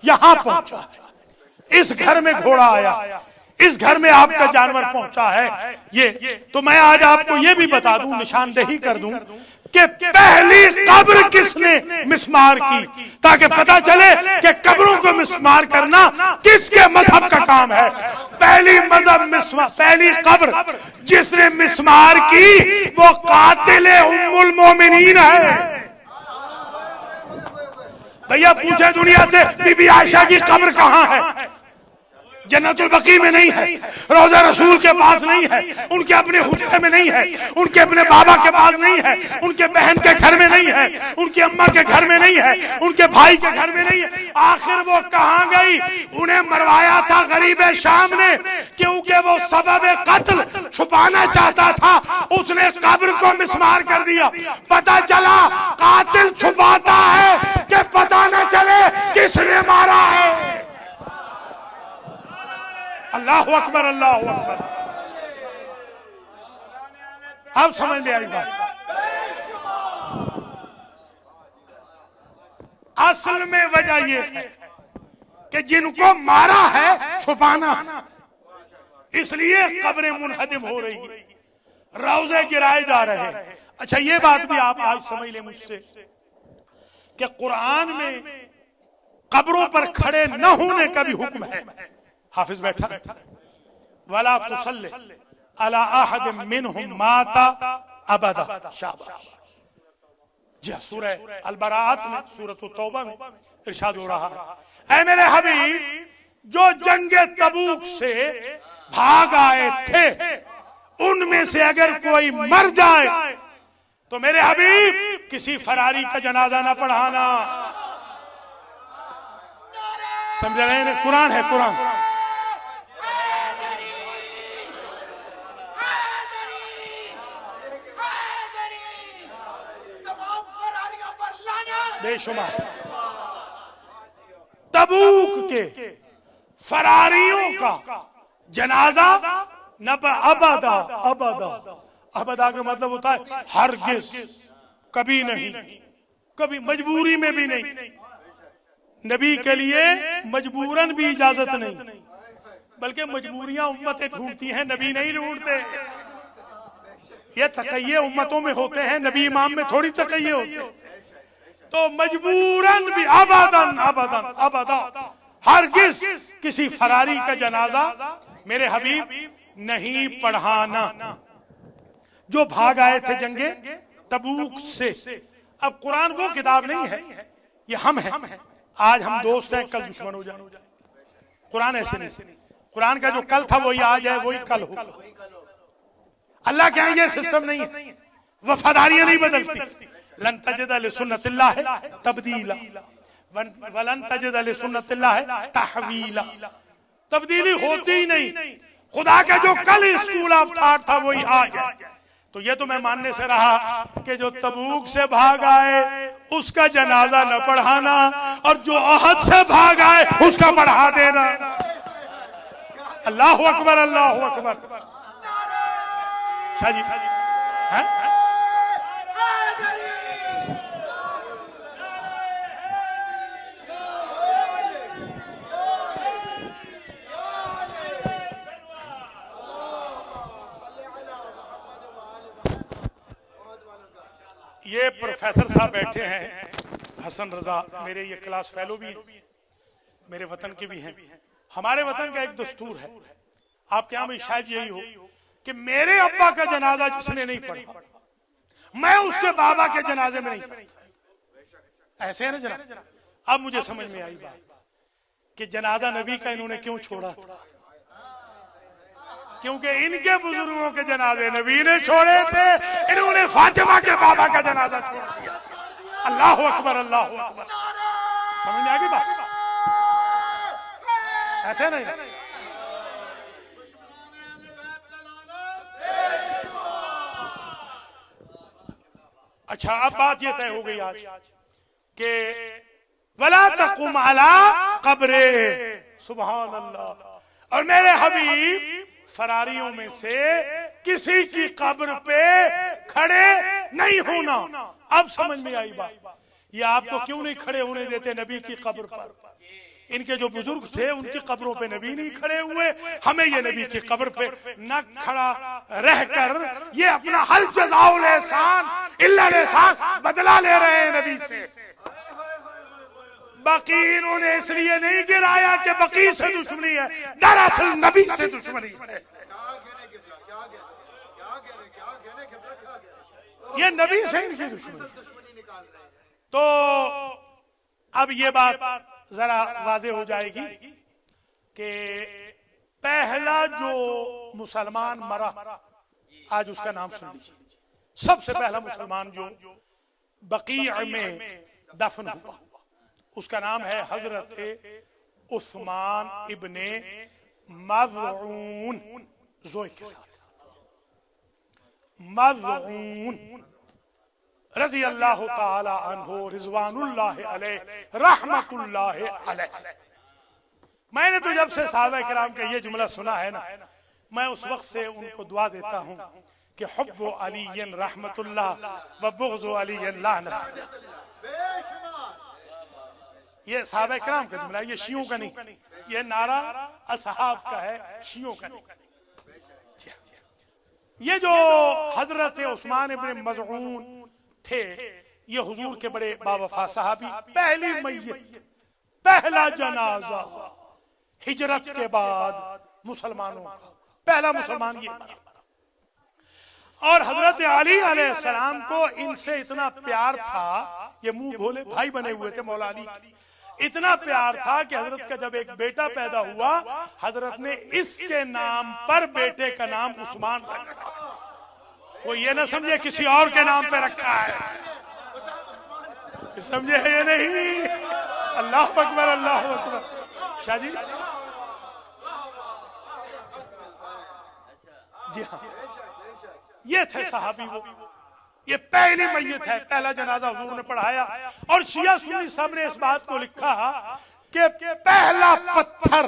یہاں پہنچا ہے، اس گھر میں گھوڑا آیا، اس گھر میں آپ کا جانور پہنچا ہے۔ یہ تو میں آج آپ کو یہ بھی بتا دوں، نشاندہی کر دوں کہ پہلی قبر کس نے مسمار کی، تاکہ پتہ چلے کہ قبروں کو مسمار کرنا کس کے مذہب کا کام ہے۔ پہلی پہلی قبر جس نے مسمار کی وہ قاتل ام المومنین ہے. بھیا پوچھے دنیا سے بی بی عائشہ کی قبر کہاں ہے؟ جنت البقیع میں نہیں ہے، روضہ رسول کے پاس نہیں ہے، ان کے اپنے حجرے میں نہیں ہے، ان کے اپنے بابا کے پاس نہیں ہے، ان کے بہن کے گھر میں نہیں ہے، ان کی اماں کے گھر میں نہیں ہے، ان کے بھائی کے گھر میں نہیں ہے. آخر وہ کہاں گئی؟ انہیں مروایا تھا غریب شام نے، کیونکہ وہ سبب قتل چھپانا چاہتا تھا. اس نے قبر کو مسمار کر دیا. پتہ چلا قاتل چھپاتا ہے کہ پتہ نہ چلے کس نے مارا ہے. اللہ اکبر، اللہ اکبر. اب سمجھ میں آئی بات. اصل میں وجہ یہ ہے کہ جن کو مارا ہے چھپانا، اس لیے قبریں منہدم ہو رہی ہیں، روضے گرائے جا رہے ہیں. اچھا یہ بات بھی آپ آج سمجھ لیں مجھ سے کہ قرآن میں قبروں پر کھڑے نہ ہونے کا بھی حکم ہے. حافظ بیٹھا وَلَا تُصَلِّ عَلَىٰ أَحَدٍ مِّنْهُمْ مَاتَ أَبَدًا. شاباش. جی سورہ البراءت میں، سورۃ التوبہ میں ارشاد ہو رہا ہے، اے میرے حبیب جو جنگ تبوک سے بھاگ آئے تھے ان میں سے اگر کوئی مر جائے تو میرے حبیب کسی فراری کا جنازہ نہ پڑھانا. سمجھ رہے ہیں؟ قرآن ہے، قرآن. بے شمار تبوک کے فراریوں کا جنازہ نہ ابدا. ابدا ابدا کا مطلب ہوتا ہے ہرگز، کبھی نہیں، کبھی مجبوری میں بھی نہیں. نبی کے لیے مجبوراً بھی اجازت نہیں، بلکہ مجبوریاں امتیں ڈھونڈتی ہیں، نبی نہیں ڈھونڈتے. یہ تقیے امتوں میں ہوتے ہیں، نبی امام میں تھوڑی تقیے ہوتے ہیں. تو مجبوراً بھی ابداً ابداً ابدا ہرگز کسی فراری کا جنازہ میرے حبیب نہیں پڑھانا. جو بھاگ آئے تھے جنگ تبوک سے. اب قرآن وہ کتاب نہیں ہے، یہ ہم ہیں. آج ہم دوست ہیں، کل دشمن ہو جائیں. قرآن ایسے نہیں. قرآن کا جو کل تھا وہی آج ہے، وہی کل ہو. اللہ کے ہاں یہ سسٹم نہیں ہے، وفاداریاں نہیں بدلتی. لن تجد لسنت اللہ تبدیلا ولن تجد لسنت اللہ تحویلا. تبدیلی ہوتی ہی نہیں. خدا کا جو کل اسکول آف تھاٹ تھا وہی آج ہے. تو یہ تو میں ماننے سے رہا کہ جو تبوک سے بھاگ آئے اس کا جنازہ نہ پڑھانا، اور جو احد سے بھاگ آئے اس کا پڑھا دینا. اللہ اکبر، اللہ اکبر. شاہ جی یہ پروفیسر صاحب بیٹھے ہیں حسن رضا، میرے یہ کلاس فیلو بھی ہیں، میرے وطن کے بھی ہیں. ہمارے وطن کا ایک دستور ہے، آپ کے یہاں میں شاید یہی ہو کہ میرے ابا کا جنازہ جس نے نہیں پڑھا میں اس کے بابا کے جنازے میں نہیں پڑھا. ایسے ہے نا جناب؟ اب مجھے سمجھ میں آئی بات کہ جنازہ نبی کا انہوں نے کیوں چھوڑا تھا. کیونکہ ان کے بزرگوں کے جنازے نبی نے چھوڑے تھے، انہوں نے فاطمہ کے بابا کا جنازہ چھوڑ دیا. اللہ اکبر، اللہ اکبر. سمجھ میں آ گئی بات؟ ایسے نہیں. اچھا اب بات یہ طے ہو گئی آج کہ وَلَا تَقُمْ عَلَىٰ قَبْرِهِ. سبحان اللہ. اور میرے حبیب فراریوں میں سے کسی کی قبر پہ کھڑے نہیں ہونا. اب سمجھ میں آئی بات. یہ آپ کو کیوں نہیں کھڑے ہونے دیتے نبی کی قبر پر؟ ان کے جو بزرگ تھے ان کی قبروں پہ نبی نہیں کھڑے ہوئے، ہمیں یہ نبی کی قبر پہ نہ کھڑا رہ کر یہ اپنا حل جزاء الاحسان الا الاحسان بدلہ لے رہے ہیں نبی سے. بقی انہوں نے اس لیے نہیں گرایا کہ بقی سے دشمنی ہے، دراصل نبی سے دشمنی ہے. یہ نبی سے ان کی دشمنی. تو اب یہ بات ذرا واضح ہو جائے گی کہ پہلا جو مسلمان مرا، آج اس کا نام سن لیجیے، سب سے پہلا مسلمان جو بقیع میں دفن ہوا، اس کا نام ہے حضرت عثمان ابن مظعون، زوئے کے ساتھ مظعون رضی اللہ تعالی عنہ رضوان اللہ علیہ رحمت اللہ علیہ. میں نے تو جب سے صحابہ کرام کا یہ جملہ سنا ہے نا، میں اس وقت سے ان کو دعا دیتا ہوں کہ حب علی رحمت اللہ و بغض علی لعنت اللہ. یہ صحابہ کرام کا جملہ، یہ شیعوں کا نہیں، یہ نعرہ اصحاب کا ہے، شیعوں کا نہیں. یہ جو حضرت عثمان ابن مظعون تھے، یہ حضور کے بڑے باوفا صحابی، پہلی میت، پہلا جنازہ ہجرت کے بعد مسلمانوں کا، پہلا مسلمان یہ مرا. اور حضرت علی علیہ السلام کو ان سے اتنا پیار تھا، یہ منہ بھولے بھائی بنے ہوئے تھے مولا علی کی، اتنا پیار تھا کہ حضرت کا جب ایک بیٹا پیدا ہوا، حضرت نے اس کے نام پر بیٹے کا نام عثمان رکھا. وہ یہ نہ سمجھے کسی اور کے نام پہ رکھا ہے، سمجھے یہ نہیں. اللہ اکبر، اللہ اکبر. شاہ جی جی ہاں، یہ تھے صحابی، وہ یہ پہلی میت ہے، پہلا جنازہ حضور نے پڑھایا. اور شیعہ سنی سب نے اس بات کو لکھا کہ پہلا پتھر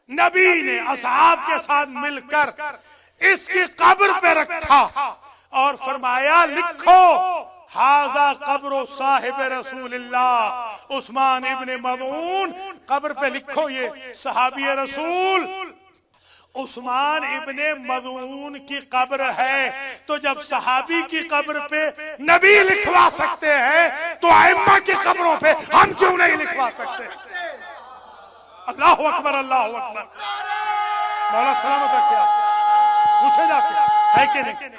نبی نے اصحاب کے ساتھ مل کر اس کی قبر پہ رکھا اور فرمایا لکھو ھذا قبر صاحب رسول اللہ عثمان ابن مظعون. قبر پہ لکھو یہ صحابی رسول عثمان ابن مظعون کی قبر ہے. تو جب صحابی کی قبر پہ نبی لکھوا سکتے ہیں تو ائمہ کی قبروں پہ ہم کیوں نہیں لکھوا سکتے؟ اللہ اکبر، اللہ اکبر. مولا سلامت رکھے، پوچھے جا کے ہے کہ نہیں؟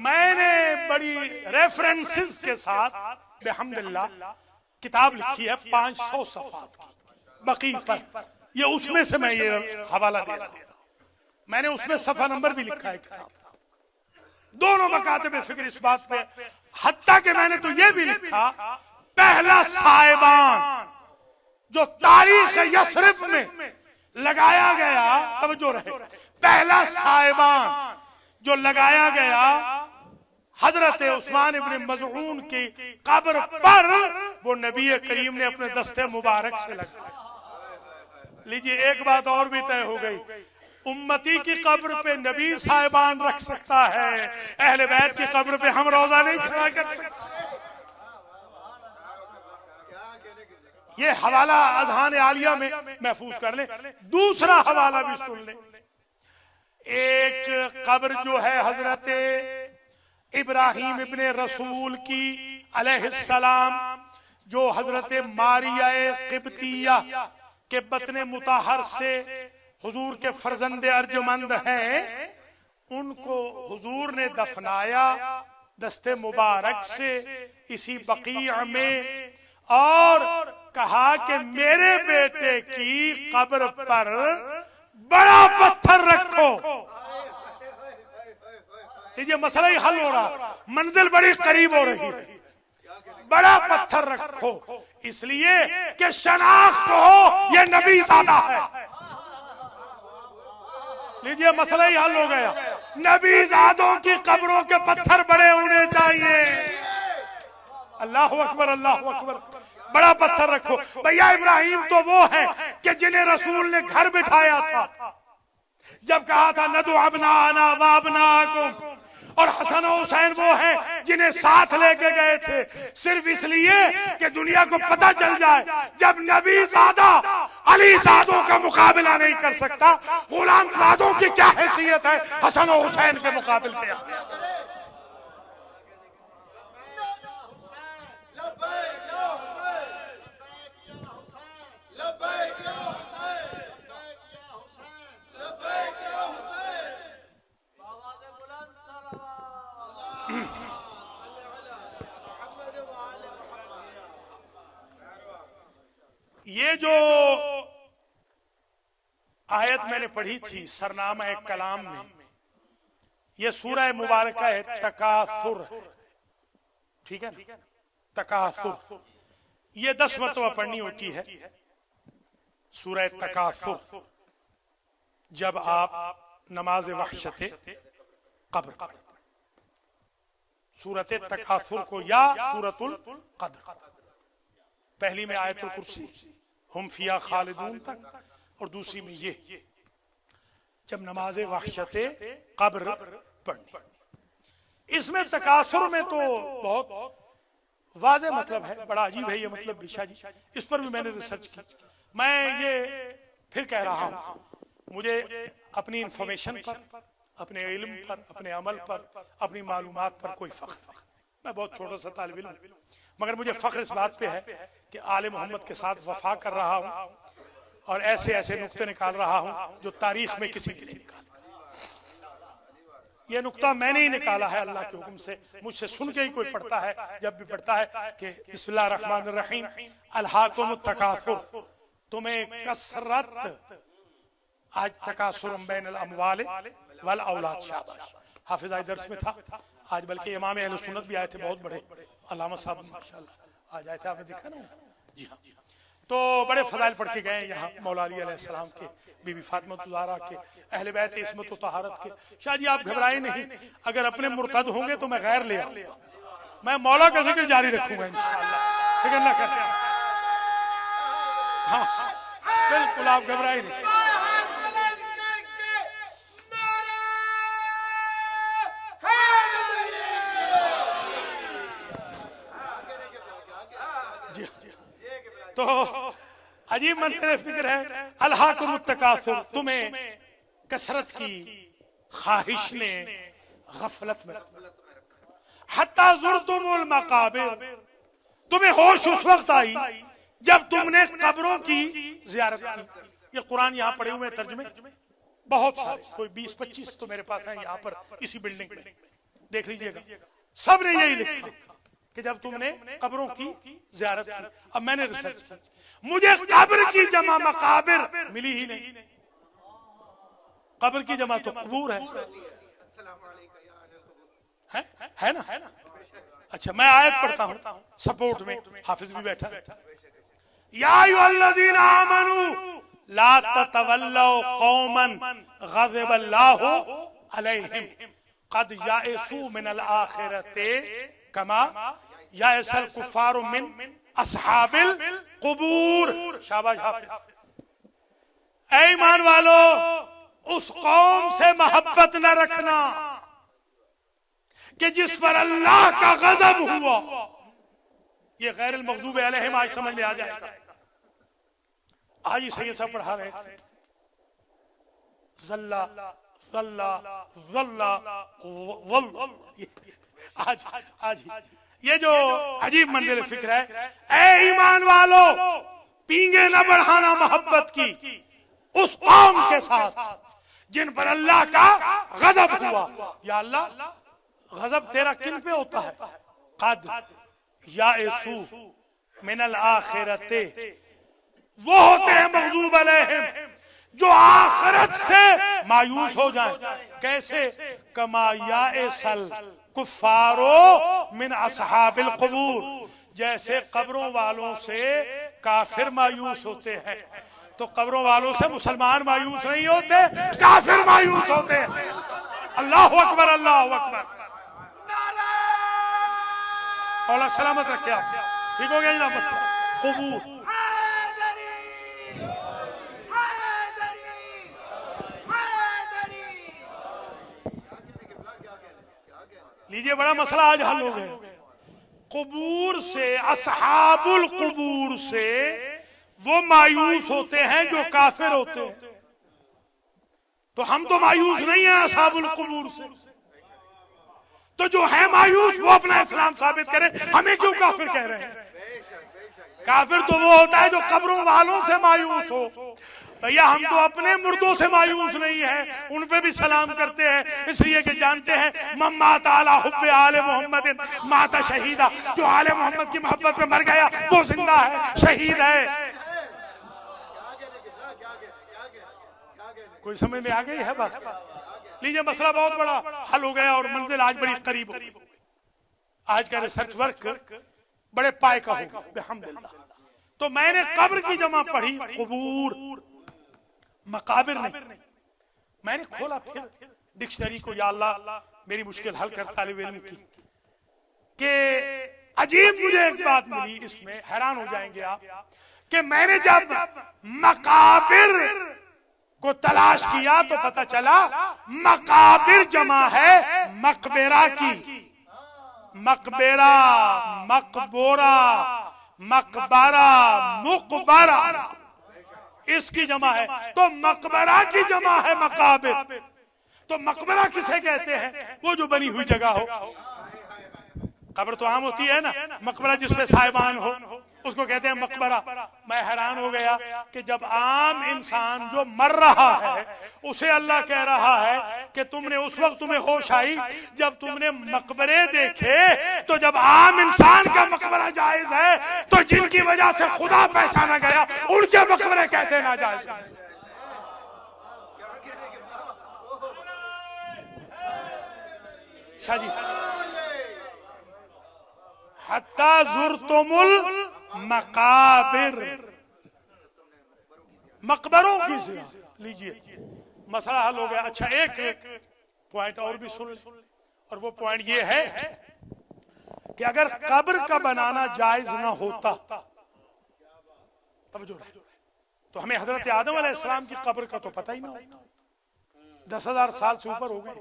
میں نے بڑی ریفرنسز کے ساتھ بحمداللہ کتاب لکھی ہے 500 صفحات کی بقیع پر. یہ اس میں سے میں یہ حوالہ دے رہا ہوں. میں نے اس میں صفحہ نمبر بھی لکھا ہے کتاب. دونوں مکاتب فکر اس بات پہ، حتیٰ کہ میں نے تو یہ بھی لکھا پہلا سائبان جو تاریخ یثرب میں لگایا گیا، توجہ رہے، پہلا سائبان جو لگایا گیا حضرت عثمان ابن مظعون کی قبر پر، وہ نبی کریم نے اپنے دستے مبارک سے لگایا. لیجئے ایک بات اور بھی طے ہو گئی، امتی کی قبر پہ نبی صاحبان رکھ سکتا ہے، اہل بیت کی قبر پہ ہم روزہ نہیں کھڑا کر سکتے. یہ حوالہ اذہان عالیہ میں محفوظ کر لیں. دوسرا حوالہ بھی سن لیں. ایک قبر جو ہے حضرت ابراہیم ابن رسول کی علیہ السلام، جو حضرت ماریہ قبطیہ کے بطن مطہر سے حضور کے فرزند ارجمند ہیں، ان کو حضور نے دفنایا دستے مبارک سے اسی بقیع میں، اور کہا کہ میرے بیٹے کی قبر پر بڑا پتھر رکھو. یہ مسئلہ ہی حل ہو رہا، منزل بڑی قریب ہو رہی ہے. بڑا پتھر رکھو اس لیے کہ شناخت ہو یہ نبی زادہ ہے. لیجئے مسئلہ ہی حل ہو گیا. نبی زادوں کی قبروں کے پتھر بڑے ہونے چاہیے. اللہ اکبر، اللہ اکبر. بڑا پتھر رکھو. بھیا ابراہیم تو وہ ہیں کہ جنہیں رسول نے گھر بٹھایا تھا، جب کہا تھا ندعو ابناءنا وابناءکم، اور حسن و حسین وہ ہیں جنہیں ساتھ لے کے گئے تھے صرف اس لیے کہ دنیا کو پتہ چل جائے جب نبی زادہ علی زادوں کا مقابلہ نہیں کر سکتا، غلام زادوں کی کیا حیثیت ہے حسن و حسین کے مقابل پہ۔ یہ جو آیت میں نے پڑھی تھی سرنامہ کلام میں، یہ سورہ مبارکہ ہے تکاثر، ٹھیک ہے نا، تکاثر یہ 10 مرتبہ پڑھنی ہوتی ہے سورہ تکاثر جب آپ نماز وحشت قبر، سورۃ تکاثر کو یا سورۃ القدر، پہلی میں آیت الکرسی ہم فیہا خالدون تک، اور دوسری میں یہ جب نماز وحشت قبر پڑھنی۔ اس میں تکاثر میں تو بہت واضح مطلب ہے، بڑا عجیب ہے یہ مطلب بھی، شاہ جی اس پر بھی میں نے ریسرچ کی۔ میں یہ پھر کہہ رہا ہوں، مجھے اپنی انفارمیشن پر، اپنے علم پر، اپنے عمل پر، اپنی معلومات پر کوئی فخر نہیں۔ میں بہت چھوٹا سا طالب علم، مگر مجھے فخر اس بات پہ ہے کہ آل محمد کے ساتھ وفا کر رہا ہوں اور ایسے ایسے نقطے نکال رہا ہوں جو تاریخ میں کسی نے نہیں نکالا۔ یہ نقطہ میں نے ہی نکالا ہے اللہ کے حکم سے، مجھ سے سن کے ہی کوئی پڑھتا ہے جب بھی پڑھتا ہے کہ بسم اللہ الرحمن الرحیم الہاکم التکاثر، تمہیں کثرت، آج تکاثر بین الاموال والاولاد، شاباش، حافظ آج درس میں تھا آج، بلکہ امام اہل سنت بھی آئے تھے بہت بڑے، علامہ صاحب ماشاءاللہ آج آئے تھے، آپ نے دیکھا نا؟ جی ہاں، تو بڑے فضائل پڑھ کے گئے یہاں، مولا علی علیہ السلام کے، بی بی فاطمہ الزہرا کے، اہل بیت عصمت و طہارت کے۔ شاہ جی آپ گھبرائے نہیں، اگر اپنے مرتد ہوں گے تو میں غیر لے آؤں گا، میں مولا کا ذکر جاری رکھوں گا انشاءاللہ، فکر نہ کرتے ہیں۔ ہاں بالکل آپ گھبرائے نہیں۔ تو عجیب منظر فکر ہے، الہاکم التکاثر، تمہیں کثرت کی خواہش نے غفلت میں حتی زرتم المقابر، تمہیں ہوش اس وقت آئی جب تم نے قبروں کی زیارت کی۔ یہ قرآن یہاں پڑھے ہوئے ترجمے بہت سارے، کوئی 20-25 تو میرے پاس ہیں یہاں پر اسی بلڈنگ میں، دیکھ لیجئے گا، سب نے یہی لکھا کہ جب تم نے قبروں کی زیارت کی۔ اب میں نے ریسرچ کی، مجھے قبر کی جمع مقابر ملی ہی نہیں، قبر کی جمع تو قبور ہے نا؟ اچھا میں آیت پڑھتا ہوں سپورٹ میں، حافظ بھی بیٹھا ہے، یا ایھا الذین آمنوا لا تتولوا قوما غضب اللہ علیہم قد یئسوا من الآخرۃ کما یئس الکفار من اصحاب القبور۔ شاباش حافظ۔ اے ایمان والو، اس قوم سے محبت نہ رکھنا کہ جس پر اللہ کا غضب ہوا۔ یہ غیر المغضوب علیہم آج سمجھ میں آ جائے گا، آج ہی سید صاحب پڑھا رہے تھے، ظل ظل ظل آج یہ جو عجیب منظر فکر ہے، اے ایمان والو پینگے نہ بڑھانا محبت کی اس قوم کے ساتھ جن پر اللہ کا غضب ہوا۔ یا اللہ غضب تیرا کن پہ ہوتا ہے؟ قد یئسوا من الآخرۃ، وہ ہوتے ہیں مغضوب علیہم جو آخرت سے مایوس ہو جائیں۔ کیسے؟ کما یئس الکفار من اصحاب القبور، جیسے قبروں والوں سے کافر مایوس ہوتے ہیں، تو قبروں والوں سے مسلمان مایوس نہیں ہوتے، کافر مایوس ہوتے ہیں۔ اللہ اکبر، اللہ اکبر۔ اللہ سلامت رکھے آپ، ٹھیک ہو گیا جناب؟ بس قبور لیجئے بڑا مسئلہ آج حل ہو گیا. قبور سے، اصحاب القبور سے وہ مایوس ہوتے ہیں جو کافر ہوتے ہیں. تو ہم تو مایوس نہیں ہیں اصحاب القبور سے. تو جو ہے مایوس وہ اپنا اسلام ثابت کرے، ہمیں کیوں کافر کہہ رہے ہیں؟ کافر تو وہ ہوتا ہے جو قبروں والوں سے مایوس ہو. بھیا ہم تو اپنے مردوں سے مایوس نہیں ہیں، ان پہ بھی سلام کرتے ہیں، اس لیے کہ جانتے ہیں من مات علی حب آل محمد مات شہیدہ. جو آل محمد کی محبت میں مر گیا وہ زندہ ہے، شہید ہے. کوئی سمجھ میں آ گئی ہے بات؟ لیجئے مسئلہ بہت بڑا حل ہو گیا اور منزل آج بڑی قریب ہو گئی. آج کا ریسرچ ورک بڑے پائے کا ہوگا بحمداللہ. تو میں نے قبر کی جمع پڑھی، قبور، مقابر نہیں. میں نے کھولا پھر ڈکشنری کو، یا اللہ میری مشکل حل کر طالب علم کی. کہ عجیب مجھے ایک بات ملی اس میں، حیران ہو جائیں گے آپ، کہ میں نے جب مقابر کو تلاش کیا تو پتہ چلا مقابر جمع ہے مقبرہ کی. مقبرہ، مقبورہ، مقبرہ، مقبرہ، اس کی جمع ہے. تو مقبرہ کی جمع ہے مقابر. تو مقبرہ کسے کہتے ہیں؟ وہ جو بنی ہوئی جگہ ہو. قبر تو عام ہوتی ہے نا، مقبرہ جس پہ سائبان ہو اس کو کہتے ہیں مقبرہ. میں حیران ہو گیا کہ جب عام انسان جو مر رہا ہے اسے اللہ کہہ رہا ہے کہ تم نے اس وقت تمہیں ہوش آئی جب تم نے مقبرے دیکھے. تو جب عام انسان کا مقبرہ جائز ہے تو جن کی وجہ سے خدا پہچانا گیا ان کے مقبرے کیسے ناجائز ہیں؟ شاہ جی، حتی زرتم المقابر، مقبروں کی زیارت. لیجئے مسئلہ حل ہو گیا. اچھا ایک پوائنٹ اور بھی سن لیں، اور وہ پوائنٹ یہ ہے کہ اگر قبر کا بنانا جائز نہ ہوتا، توجہ رہے، تو ہمیں حضرت آدم علیہ السلام کی قبر کا تو پتہ ہی نہ ہوتا. 10,000 سال سے اوپر ہو گئے،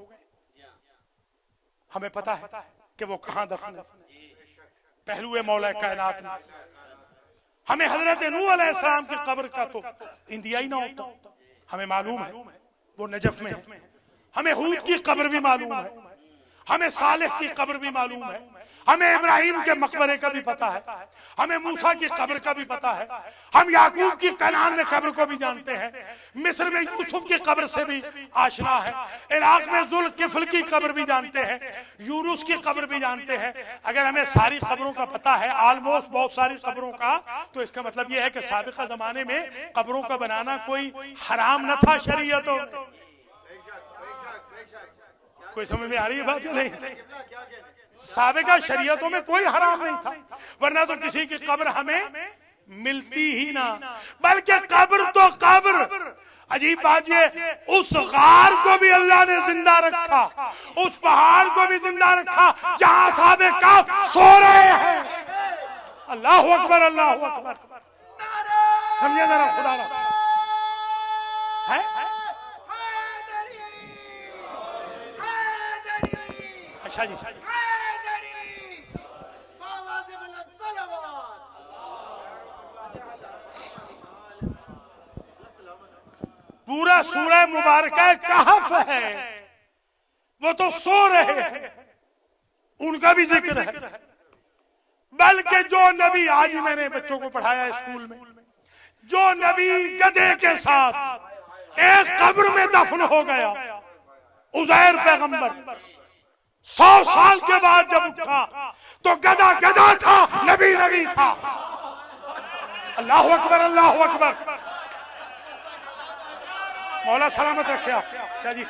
ہمیں پتہ ہے کہ وہ کہاں دفن ہے، پہلوئے مولا کائنات میں. ہمیں حضرت نوح علیہ السلام کی قبر کا تو اندیا ہی نہ ہوتا. ہمیں معلوم ہے وہ نجف میں ہے. ہمیں ہود کی قبر بھی معلوم ہے، ہمیں صالح کی قبر بھی معلوم ہے، ہمیں ابراہیم کے مقبرے کا بھی پتا ہے، ہمیں موسیٰ کی قبر کا بھی پتا ہے، ہم یعقوب کی کنعان میں قبر کو بھی جانتے ہیں، مصر میں یوسف کی قبر سے بھی آشنا ہے، عراق میں ذوالکفل کی قبر بھی جانتے ہیں، یونس کی قبر بھی جانتے ہیں. اگر ہمیں ساری قبروں کا پتا ہے، آلموسٹ بہت ساری قبروں کا، تو اس کا مطلب یہ ہے کہ سابقہ زمانے میں قبروں کا بنانا کوئی حرام نہ تھا شریعتوں میں. کوئی سمجھ میں آ رہی ہے بات یا نہیں؟ سابقہ شریعتوں میں کوئی حرام نہیں تھا، ورنہ تو کسی کی قبر ہمیں ملتی ہی نہ. بلکہ قبر تو قبر. عجیب بات یہ، اس غار کو بھی اللہ نے زندہ رکھا، اس پہاڑ کو بھی زندہ رکھا جہاں اصحاب کہف سو رہے ہیں. اللہ اکبر، اللہ اکبر. سمجھے ذرا خدا را ہے. اچھا جی، پورا سورہ مبارکہ کہف ہے، وہ تو سو رہے ہیں، ان کا بھی ذکر ہے. بلکہ جو نبی، آج ہی میں نے بچوں کو پڑھایا اسکول میں، جو نبی گدھے کے ساتھ ایک قبر میں دفن ہو گیا، عزیر پیغمبر، 100 سال کے بعد جب اٹھا تو گدھا گدھا تھا، نبی نبی تھا. اللہ اکبر، اللہ اکبر. مولا سلامت رکھے آپ. شاہ جی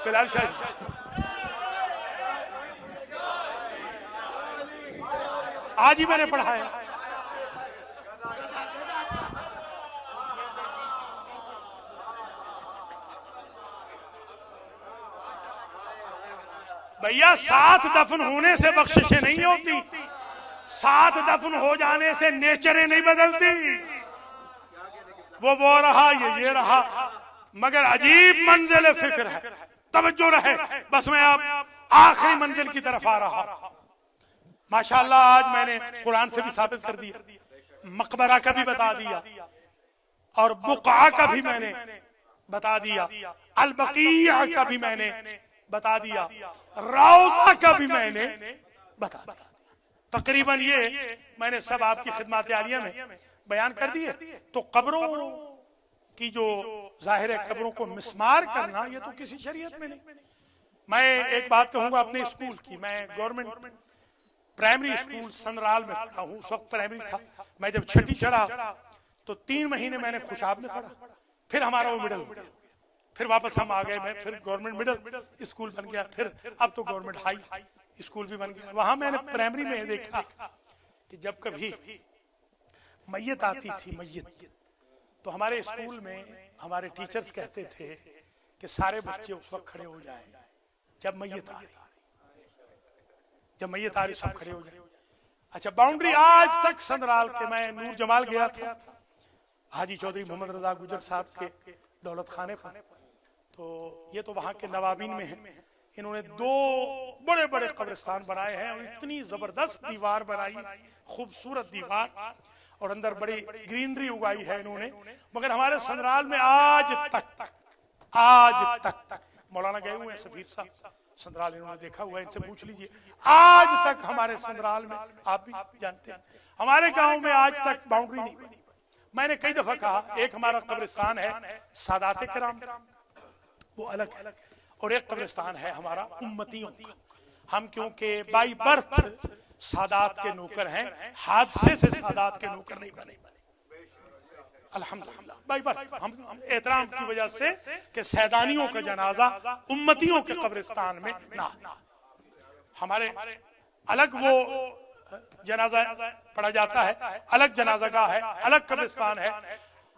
بلال شاہ جی، آج ہی میں نے پڑھایا. بھیا ساتھ دفن ہونے سے بخششیں نہیں ہوتی، ساتھ دفن ہو جانے سے نیچریں نہیں بدلتی. وہ رہا، یہ رہا. مگر عجیب منزل فکر ہے. توجہ رہے، بس میں آپ آخری منزل کی طرف آ رہا. ماشاءاللہ آج میں نے قرآن سے بھی ثابت کر دیا, مقبرہ کا بھی بتا دیا, اور بقعہ کا بھی میں نے بتا دیا, البقیع کا بھی میں نے بتا دیا, روضہ کا بھی میں نے بتا دیا. تقریباً یہ میں نے سب آپ کی خدمات عالیہ میں بیان کر دیے. تو قبروں کی جو ظاہر ہے قبروں کو مسمار کرنا یہ تو کسی شریعت میں نہیں. میں ایک بات کہوں گا اپنے اسکول کی. میں گورنمنٹ پرائمری اسکول سنرال میں پڑھا ہوں. اس وقت پرائمری تھا. میں جب چھٹی چڑھا تو 3 مہینے میں نے خوشاب میں پڑھا, پھر ہمارا وہ مڈل ہو گیا, پھر واپس ہم آ گئے. میں پھر گورنمنٹ مڈل اسکول بن گیا, پھر اب تو گورنمنٹ ہائی اسکول بھی بن گیا. وہاں میں نے پرائمری میں دیکھا کہ جب کبھی میت آتی تھی میت, تو ہمارے اسکول میں ہمارے ٹیچرز کہتے تھے کہ سارے بچے اس وقت کھڑے ہو جائیں جب میت آ رہی, جب میت آ رہی سب کھڑے ہو جائیں. اچھا باؤنڈری آج تک سندرال کے, میں نور جمال گیا تھا حاجی چودھری محمد رضا گجر صاحب کے دولت خانے پر, تو یہ تو وہاں کے نوابین میں ہیں. انہوں نے 2 بڑے بڑے قبرستان بنائے ہیں, اور اتنی زبردست دیوار بنائی, خوبصورت دیوار, اور اندر بڑی گرینری اگائی ہے انہوں نے. مگر ہمارے سندرال میں آج تک مولانا گئے ہوئے ہیں سفیر صاحب سندرال, انہوں نے دیکھا ہوا ہے, ان سے پوچھ لیجئے. آج تک ہمارے سندرال میں, آپ بھی جانتے ہیں, ہمارے گاؤں میں آج تک باؤنڈری نہیں بنی. میں نے کئی دفعہ کہا ایک ہمارا قبرستان ہے سادات کرام وہ الگ ہے, اور ایک قبرستان ہے ہمارا امتیوں کا. ہم کیونکہ بائی برتھ سادات کے نوکر ہیں, حادثے سے سادات کے نوکر نہیں بنے, الحمدللہ بائی برتھ. ہم احترام کی وجہ سے کہ سیدانیوں کا جنازہ امتیوں کے قبرستان میں نہ, ہمارے الگ وہ جنازہ پڑھا جاتا ہے, الگ جنازہ گاہ ہے, الگ قبرستان ہے.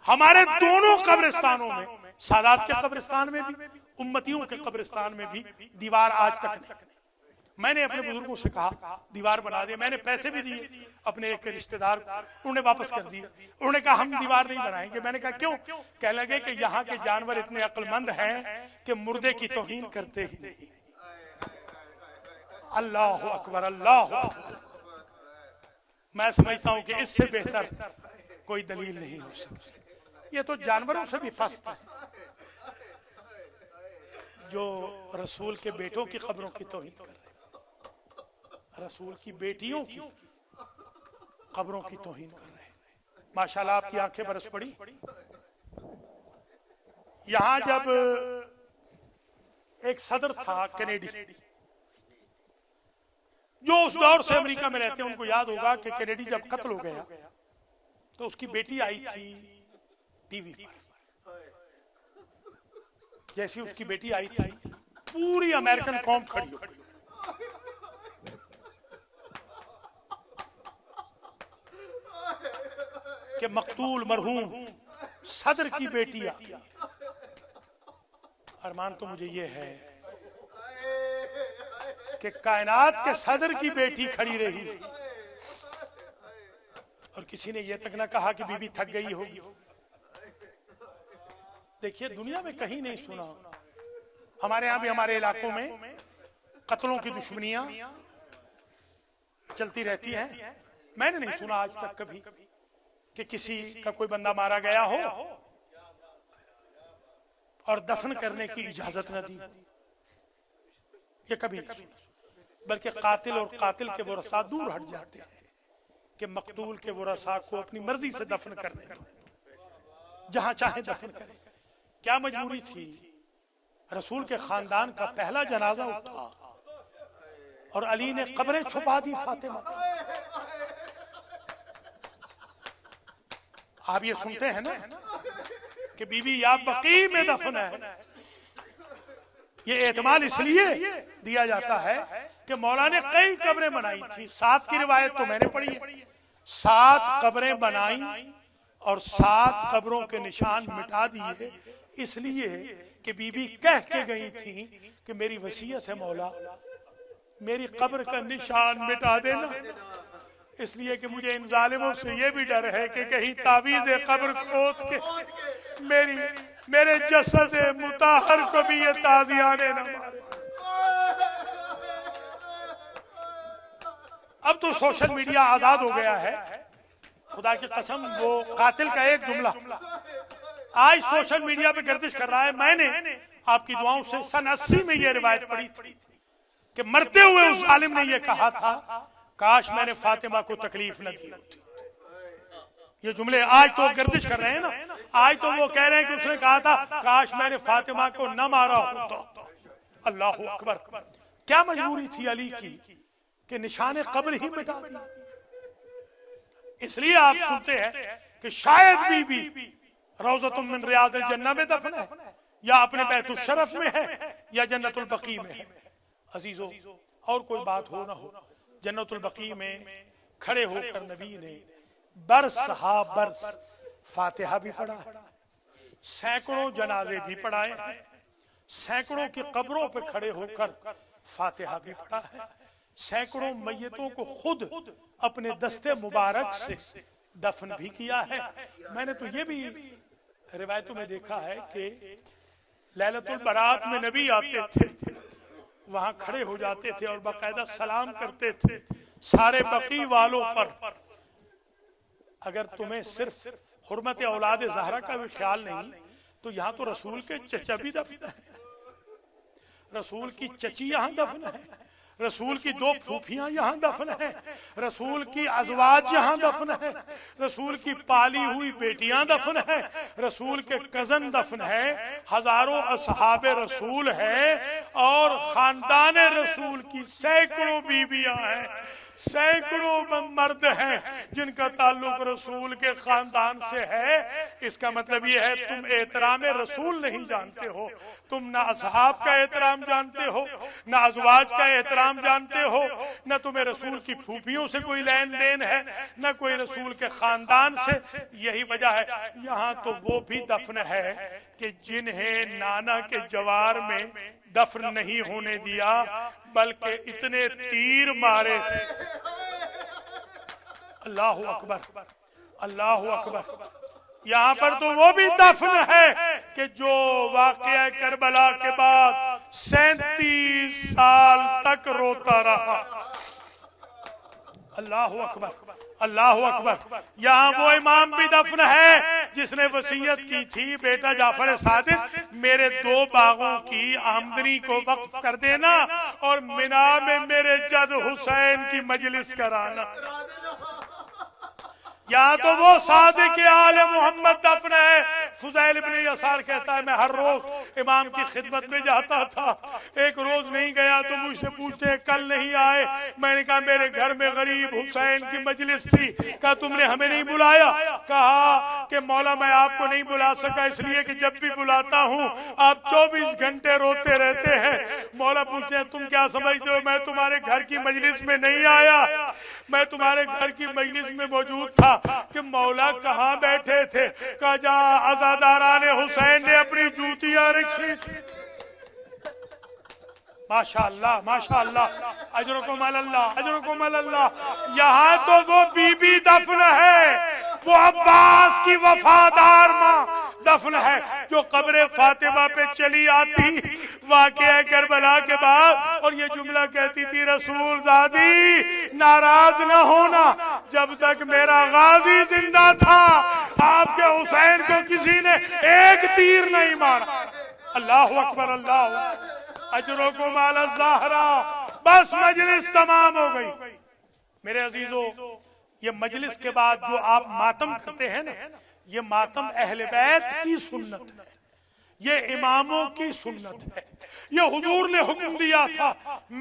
ہمارے دونوں قبرستانوں میں, سادات کے قبرستان میں بھی امتیوں کے قبرستان میں بھی, دیوار آج تک نہیں. میں نے اپنے بزرگوں سے کہا دیوار بنا دے. میں نے پیسے بھی دیے اپنے ایک رشتہ دار کو, انہوں نے واپس کر دیے. انہوں نے کہا ہم دیوار نہیں بنائیں گے. میں نے کہا کیوں؟ کہنے لگے کہ یہاں کے جانور اتنے عقل مند ہیں کہ مردے کی توہین کرتے ہی نہیں. اللہ اکبر, اللہ اکبر. میں سمجھتا ہوں کہ اس سے بہتر کوئی دلیل نہیں ہو سکتی. یہ تو جانوروں سے بھی فاسد ہے جو رسول کے بیٹوں کی قبروں کی توہین کر رہے ہیں, رسول کی بیٹیوں کی قبروں کی توہین کر رہے ہیں. ماشاءاللہ آپ کی آنکھیں برس پڑی. یہاں جب ایک صدر تھا کینیڈی, جو اس دور سے امریکہ میں رہتے ہیں ان کو یاد ہوگا کہ کینیڈی جب قتل ہو گیا تو اس کی بیٹی آئی تھی ٹی وی پر. جیسی اس کی بیٹی آئی تھی پوری امریکن قوم کھڑی ہو گئی کہ مقتول مرحوم صدر کی بیٹی آئی. ارمان تو مجھے یہ ہے کہ کائنات کے صدر کی بیٹی کھڑی رہی اور کسی نے یہ تک نہ کہا کہ بی بی تھک گئی ہوگی. دیکھیے دنیا میں کہیں نہیں سنا. ہمارے ہاں بھی ہمارے علاقوں میں قتلوں کی دشمنیاں چلتی رہتی ہیں. میں نے نہیں سنا آج تک کبھی کہ کسی کا کوئی بندہ مارا گیا ہو اور دفن کرنے کی اجازت نہ دی. یہ کبھی نہیں سنا. بلکہ قاتل اور قاتل کے ورثاء دور ہٹ جاتے ہیں کہ مقتول کے ورثاء کو اپنی مرضی سے دفن کرنے کا, جہاں چاہے دفن کریں. کیا مجبوری تھی؟ رسول کے خاندان کا پہلا جنازہ اٹھا اور علی نے قبریں چھپا دی فاطمہ. آپ یہ سنتے ہیں نا کہ بی بی یا بقیع میں دفن ہے. یہ احتمال اس لیے دیا جاتا ہے کہ مولا نے کئی قبریں بنائی تھی. 7 کی روایت تو میں نے پڑھی ہے. 7 قبریں بنائی اور 7 قبروں کے نشان مٹا دیے, اس لیے کہ بی بی کہہ کے گئی تھی کہ میری وصیت ہے مولا میری قبر کا نشان مٹا دینا, اس لیے کہ مجھے ان ظالموں سے یہ بھی ڈر ہے کہ کہیں تعویذ قبر کھود کے میرے جسد مطہر کو بھی یہ تازیانے نہ مارے. اب تو سوشل میڈیا آزاد ہو گیا ہے، خدا کی قسم وہ قاتل کا ایک جملہ آج سوشل میڈیا پہ گردش کر رہا ہے. میں نے آپ کی دعاؤں سے سن 80 میں یہ روایت پڑھی تھی کہ مرتے ہوئے اس عالم نے یہ کہا تھا کاش میں نے فاطمہ کو تکلیف نہ دی ہوتی. یہ جملے آج تو گردش کر رہے ہیں نا، آج تو وہ کہہ رہے ہیں کہ اس نے کہا تھا کاش میں نے فاطمہ کو نہ مارا ہوتا. اللہ اکبر. کیا مجبوری تھی علی کی کہ نشان قبر ہی مٹا دی. اس لیے آپ سنتے ہیں کہ شاید بی بی روضۃ من ریاض الجنہ میں دفن ہے، یا اپنے بیت الشرف میں ہے، یا جنت البقیع میں ہے. عزیزو اور کوئی بات ہو نہ ہو، جنت البقیع میں کھڑے ہو کر نبی نے برس ہا برس فاتحہ بھی پڑھا ہے، سینکڑوں جنازے بھی پڑھائے ہیں، سینکڑوں کی قبروں پہ کھڑے ہو کر فاتحہ بھی پڑھا ہے، سینکڑوں میتوں کو خود اپنے دستے مبارک سے دفن بھی کیا ہے. میں نے تو یہ بھی روایتوں میں دیکھا ہے کہ لیلۃ البرات میں نبی آتے تھے، وہاں کھڑے ہو جاتے تھے اور باقاعدہ سلام کرتے تھے سارے بقیع والوں پر. اگر تمہیں صرف حرمت اولاد زہرا کا بھی خیال نہیں تو یہاں تو رسول کے چچا بھی دفن ہے، رسول کی چچی یہاں دفن ہے، رسول کی 2 پھوپھیاں یہاں دفن ہیں، رسول کی ازواج یہاں دفن ہیں، رسول کی پالی ہوئی بیٹیاں دفن ہیں، رسول کے کزن دفن ہیں، ہزاروں اصحاب رسول ہیں، اور خاندان رسول کی سینکڑوں بیویاں ہیں، سینکڑوں مرد ہیں جن کا تعلق رسول کے خاندان سے ہے. اس کا مطلب یہ ہے تم احترام رسول نہیں جانتے ہو، تم نہ اصحاب کا احترام جانتے ہو، نہ ازواج کا احترام جانتے ہو، نہ تمہیں رسول کی پھوپھیوں سے کوئی لین دین ہے، نہ کوئی رسول کے خاندان سے. یہی وجہ ہے یہاں تو وہ بھی دفن ہے کہ جنہیں نانا کے جوار میں دفن نہیں ہونے دیا بلکہ اتنے تیر مارے تھے. اللہ اکبر اللہ اکبر. یہاں پر تو وہ بھی دفن ہے کہ جو واقعہ کربلا کے بعد 37 سال تک روتا رہا. اللہ اکبر اللہ اکبر. یہاں وہ امام بھی دفن ہے جس نے وصیت کی تھی بیٹا جعفر صادق میرے 2 باغوں کی آمدنی کو وقف کر دینا اور منا میں میرے جد حسین کی مجلس کرانا. یہاں تو وہ صادق آل محمد دفن ہے. فضیل ابن یسار کہتا ہے میں ہر روز امام کی خدمت میں جاتا تھا، ایک روز نہیں گیا تو مجھ سے پوچھتے ہیں کل نہیں آئے. میں نے کہا میرے گھر میں غریب حسین کی مجلس تھی. کہا تم نے ہمیں نہیں بلایا؟ کہا کہ مولا میں آپ کو نہیں بلا سکا اس لیے کہ جب بھی بلاتا ہوں آپ 24 گھنٹے روتے رہتے ہیں. مولا پوچھتے ہیں تم کیا سمجھتے ہو میں تمہارے گھر کی مجلس میں نہیں آیا؟ میں تمہارے گھر کی مجلس میں موجود تھا کہ مولا کہاں بیٹھے تھے؟ کہا جہاں عزاداران حسین نے اپنی جوتیاں رکھی تھی. ماشاءاللہ ماشاءاللہ اجرکم اللہ اجرکم اللہ. یہاں تو وہ بی بی دفن ہے، وہ عباس کی وفادار ماں دفن ہے جو قبر فاطمہ پہ چلی آتی واقعہ کربلا کے بعد اور یہ جملہ کہتی تھی رسول زادی ناراض نہ ہونا، جب تک میرا غازی زندہ تھا آپ کے حسین کو کسی نے ایک تیر نہیں مارا. اللہ اکبر اللہ اجرکم علی الزہرا. بس مجلس تمام ہو گئی. میرے عزیزو یہ مجلس کے بعد جو آپ ماتم کرتے ہیں نا یہ ماتم اہل بیت کی سنت ہے، یہ اماموں کی سنت ہے. یہ حضور نے حکم دیا تھا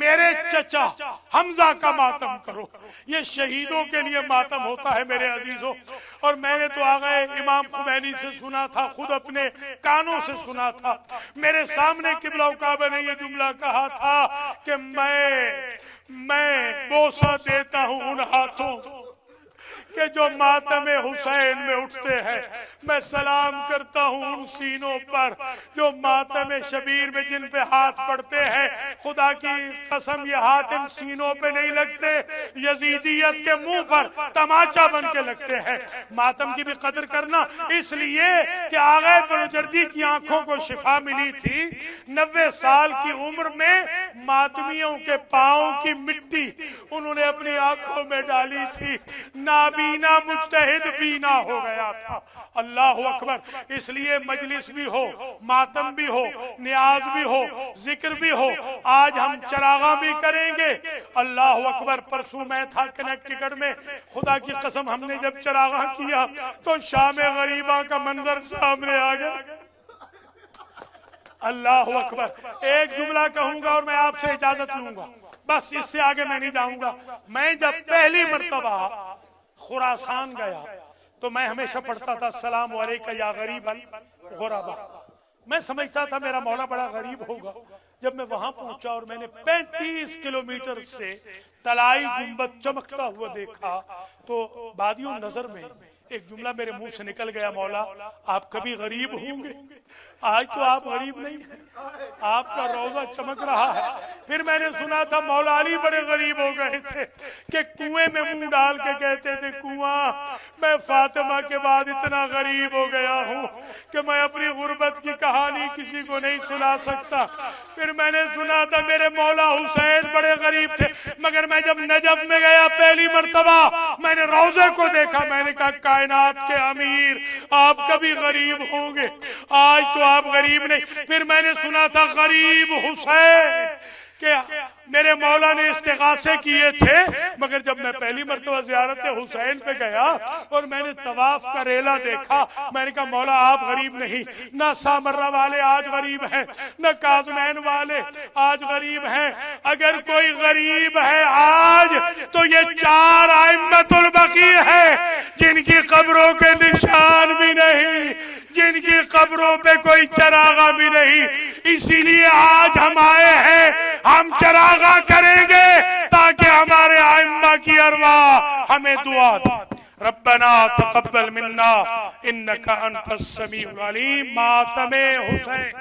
میرے چچا حمزہ کا ماتم کرو. یہ شہیدوں کے لیے ماتم ہوتا ہے میرے عزیزوں. اور میں نے تو آغا امام خمینی سے سنا تھا، خود اپنے کانوں سے سنا تھا. میرے سامنے قبلہ کعبہ نے یہ جملہ کہا تھا کہ میں بوسہ دیتا ہوں ان ہاتھوں کہ جو ماتم حسین میں اٹھتے ہیں. میں سلام کرتا ہوں ان سینوں پر جو ماتم شبیر میں جن پہ ہاتھ پڑتے ہیں، خدا کی قسم یہ ہاتھ ان سینوں پہ نہیں لگتے، یزیدیت کے منہ پر تماچا بن کے لگتے ہیں۔ ماتم کی بھی قدر کرنا، اس لیے کہ آغا بروجردی کی آنکھوں کو شفا ملی تھی، 90 سال کی عمر میں ماتمیوں کے پاؤں کی مٹی انہوں نے اپنی آنکھوں میں ڈالی تھی، نابینا مجتہد بینا ہو گیا تھا۔ اللہ اکبر۔ اس لیے مجلس بھی ہو، ماتم بھی ہو، نیاز بھی ہو، ذکر بھی ہو، آج ہم چراغاں بھی کریں گے۔ اللہ اکبر۔ پرسوں میں تھا کنیکٹیکٹ میں، خدا کی قسم ہم نے جب چراغاں کیا تو شام غریبہ کا منظر سامنے آ گیا۔ اللہ اکبر۔ ایک جملہ کہوں گا اور میں آپ سے اجازت لوں گا، بس اس سے آگے میں نہیں جاؤں گا۔ میں جب پہلی مرتبہ خراسان گیا تو میں ہمیشہ پڑھتا تھا السلام علیکہ یا غریب الغرباء۔ میں سمجھتا تھا میرا مولا بڑا غریب ہوگا۔ جب میں وہاں پہنچا اور میں نے 35 کلومیٹر سے طلائی گنبد چمکتا ہوا دیکھا تو بادیوں نظر میں ایک جملہ میرے منہ سے نکل گیا، مولا آپ کبھی غریب ہوں گے؟ آج تو آپ غریب نہیں ہیں، آپ کا روزہ چمک رہا ہے۔ پھر میں نے سنا تھا مولا علی بڑے غریب ہو گئے تھے کہ کنویں میں منہ ڈال کے کہتے تھے، کنواں میں فاطمہ کے بعد اتنا غریب ہو گیا ہوں کہ میں اپنی غربت کی کہانی کسی کو نہیں سنا سکتا۔ پھر میں نے سنا تھا میرے مولا حسین بڑے غریب تھے، مگر میں جب نجف میں گیا پہلی مرتبہ میں نے روزے کو دیکھا، میں نے کہا کائنات کے امیر آپ کبھی غریب ہوں گے؟ آج تو آپ غریب نہیں۔ پھر میں نے سنا تھا غریب حسین کہ میرے مولا نے استغاثے کیے تھے، مگر جب میں پہلی مرتبہ زیارت حسین پہ گیا اور میں نے طواف کا ریلا دیکھا، میں نے کہا مولا آپ غریب نہیں، نہ سامرہ والے آج غریب ہیں، نہ کاظمین والے آج غریب ہیں۔ اگر کوئی غریب ہے آج تو یہ 4 ائمۃ البقیع ہے جن کی قبروں کے نشان بھی نہیں، جن کی قبروں پہ کوئی چراغاں بھی نہیں۔ اسی لیے آج ہم آئے ہیں، ہم چراغاں کریں گے تاکہ ہمارے ائمہ کی ارواح ہمیں دعا دے۔ ربنا تقبل منا انک انت السمیع العلیم۔ ماتم حسین۔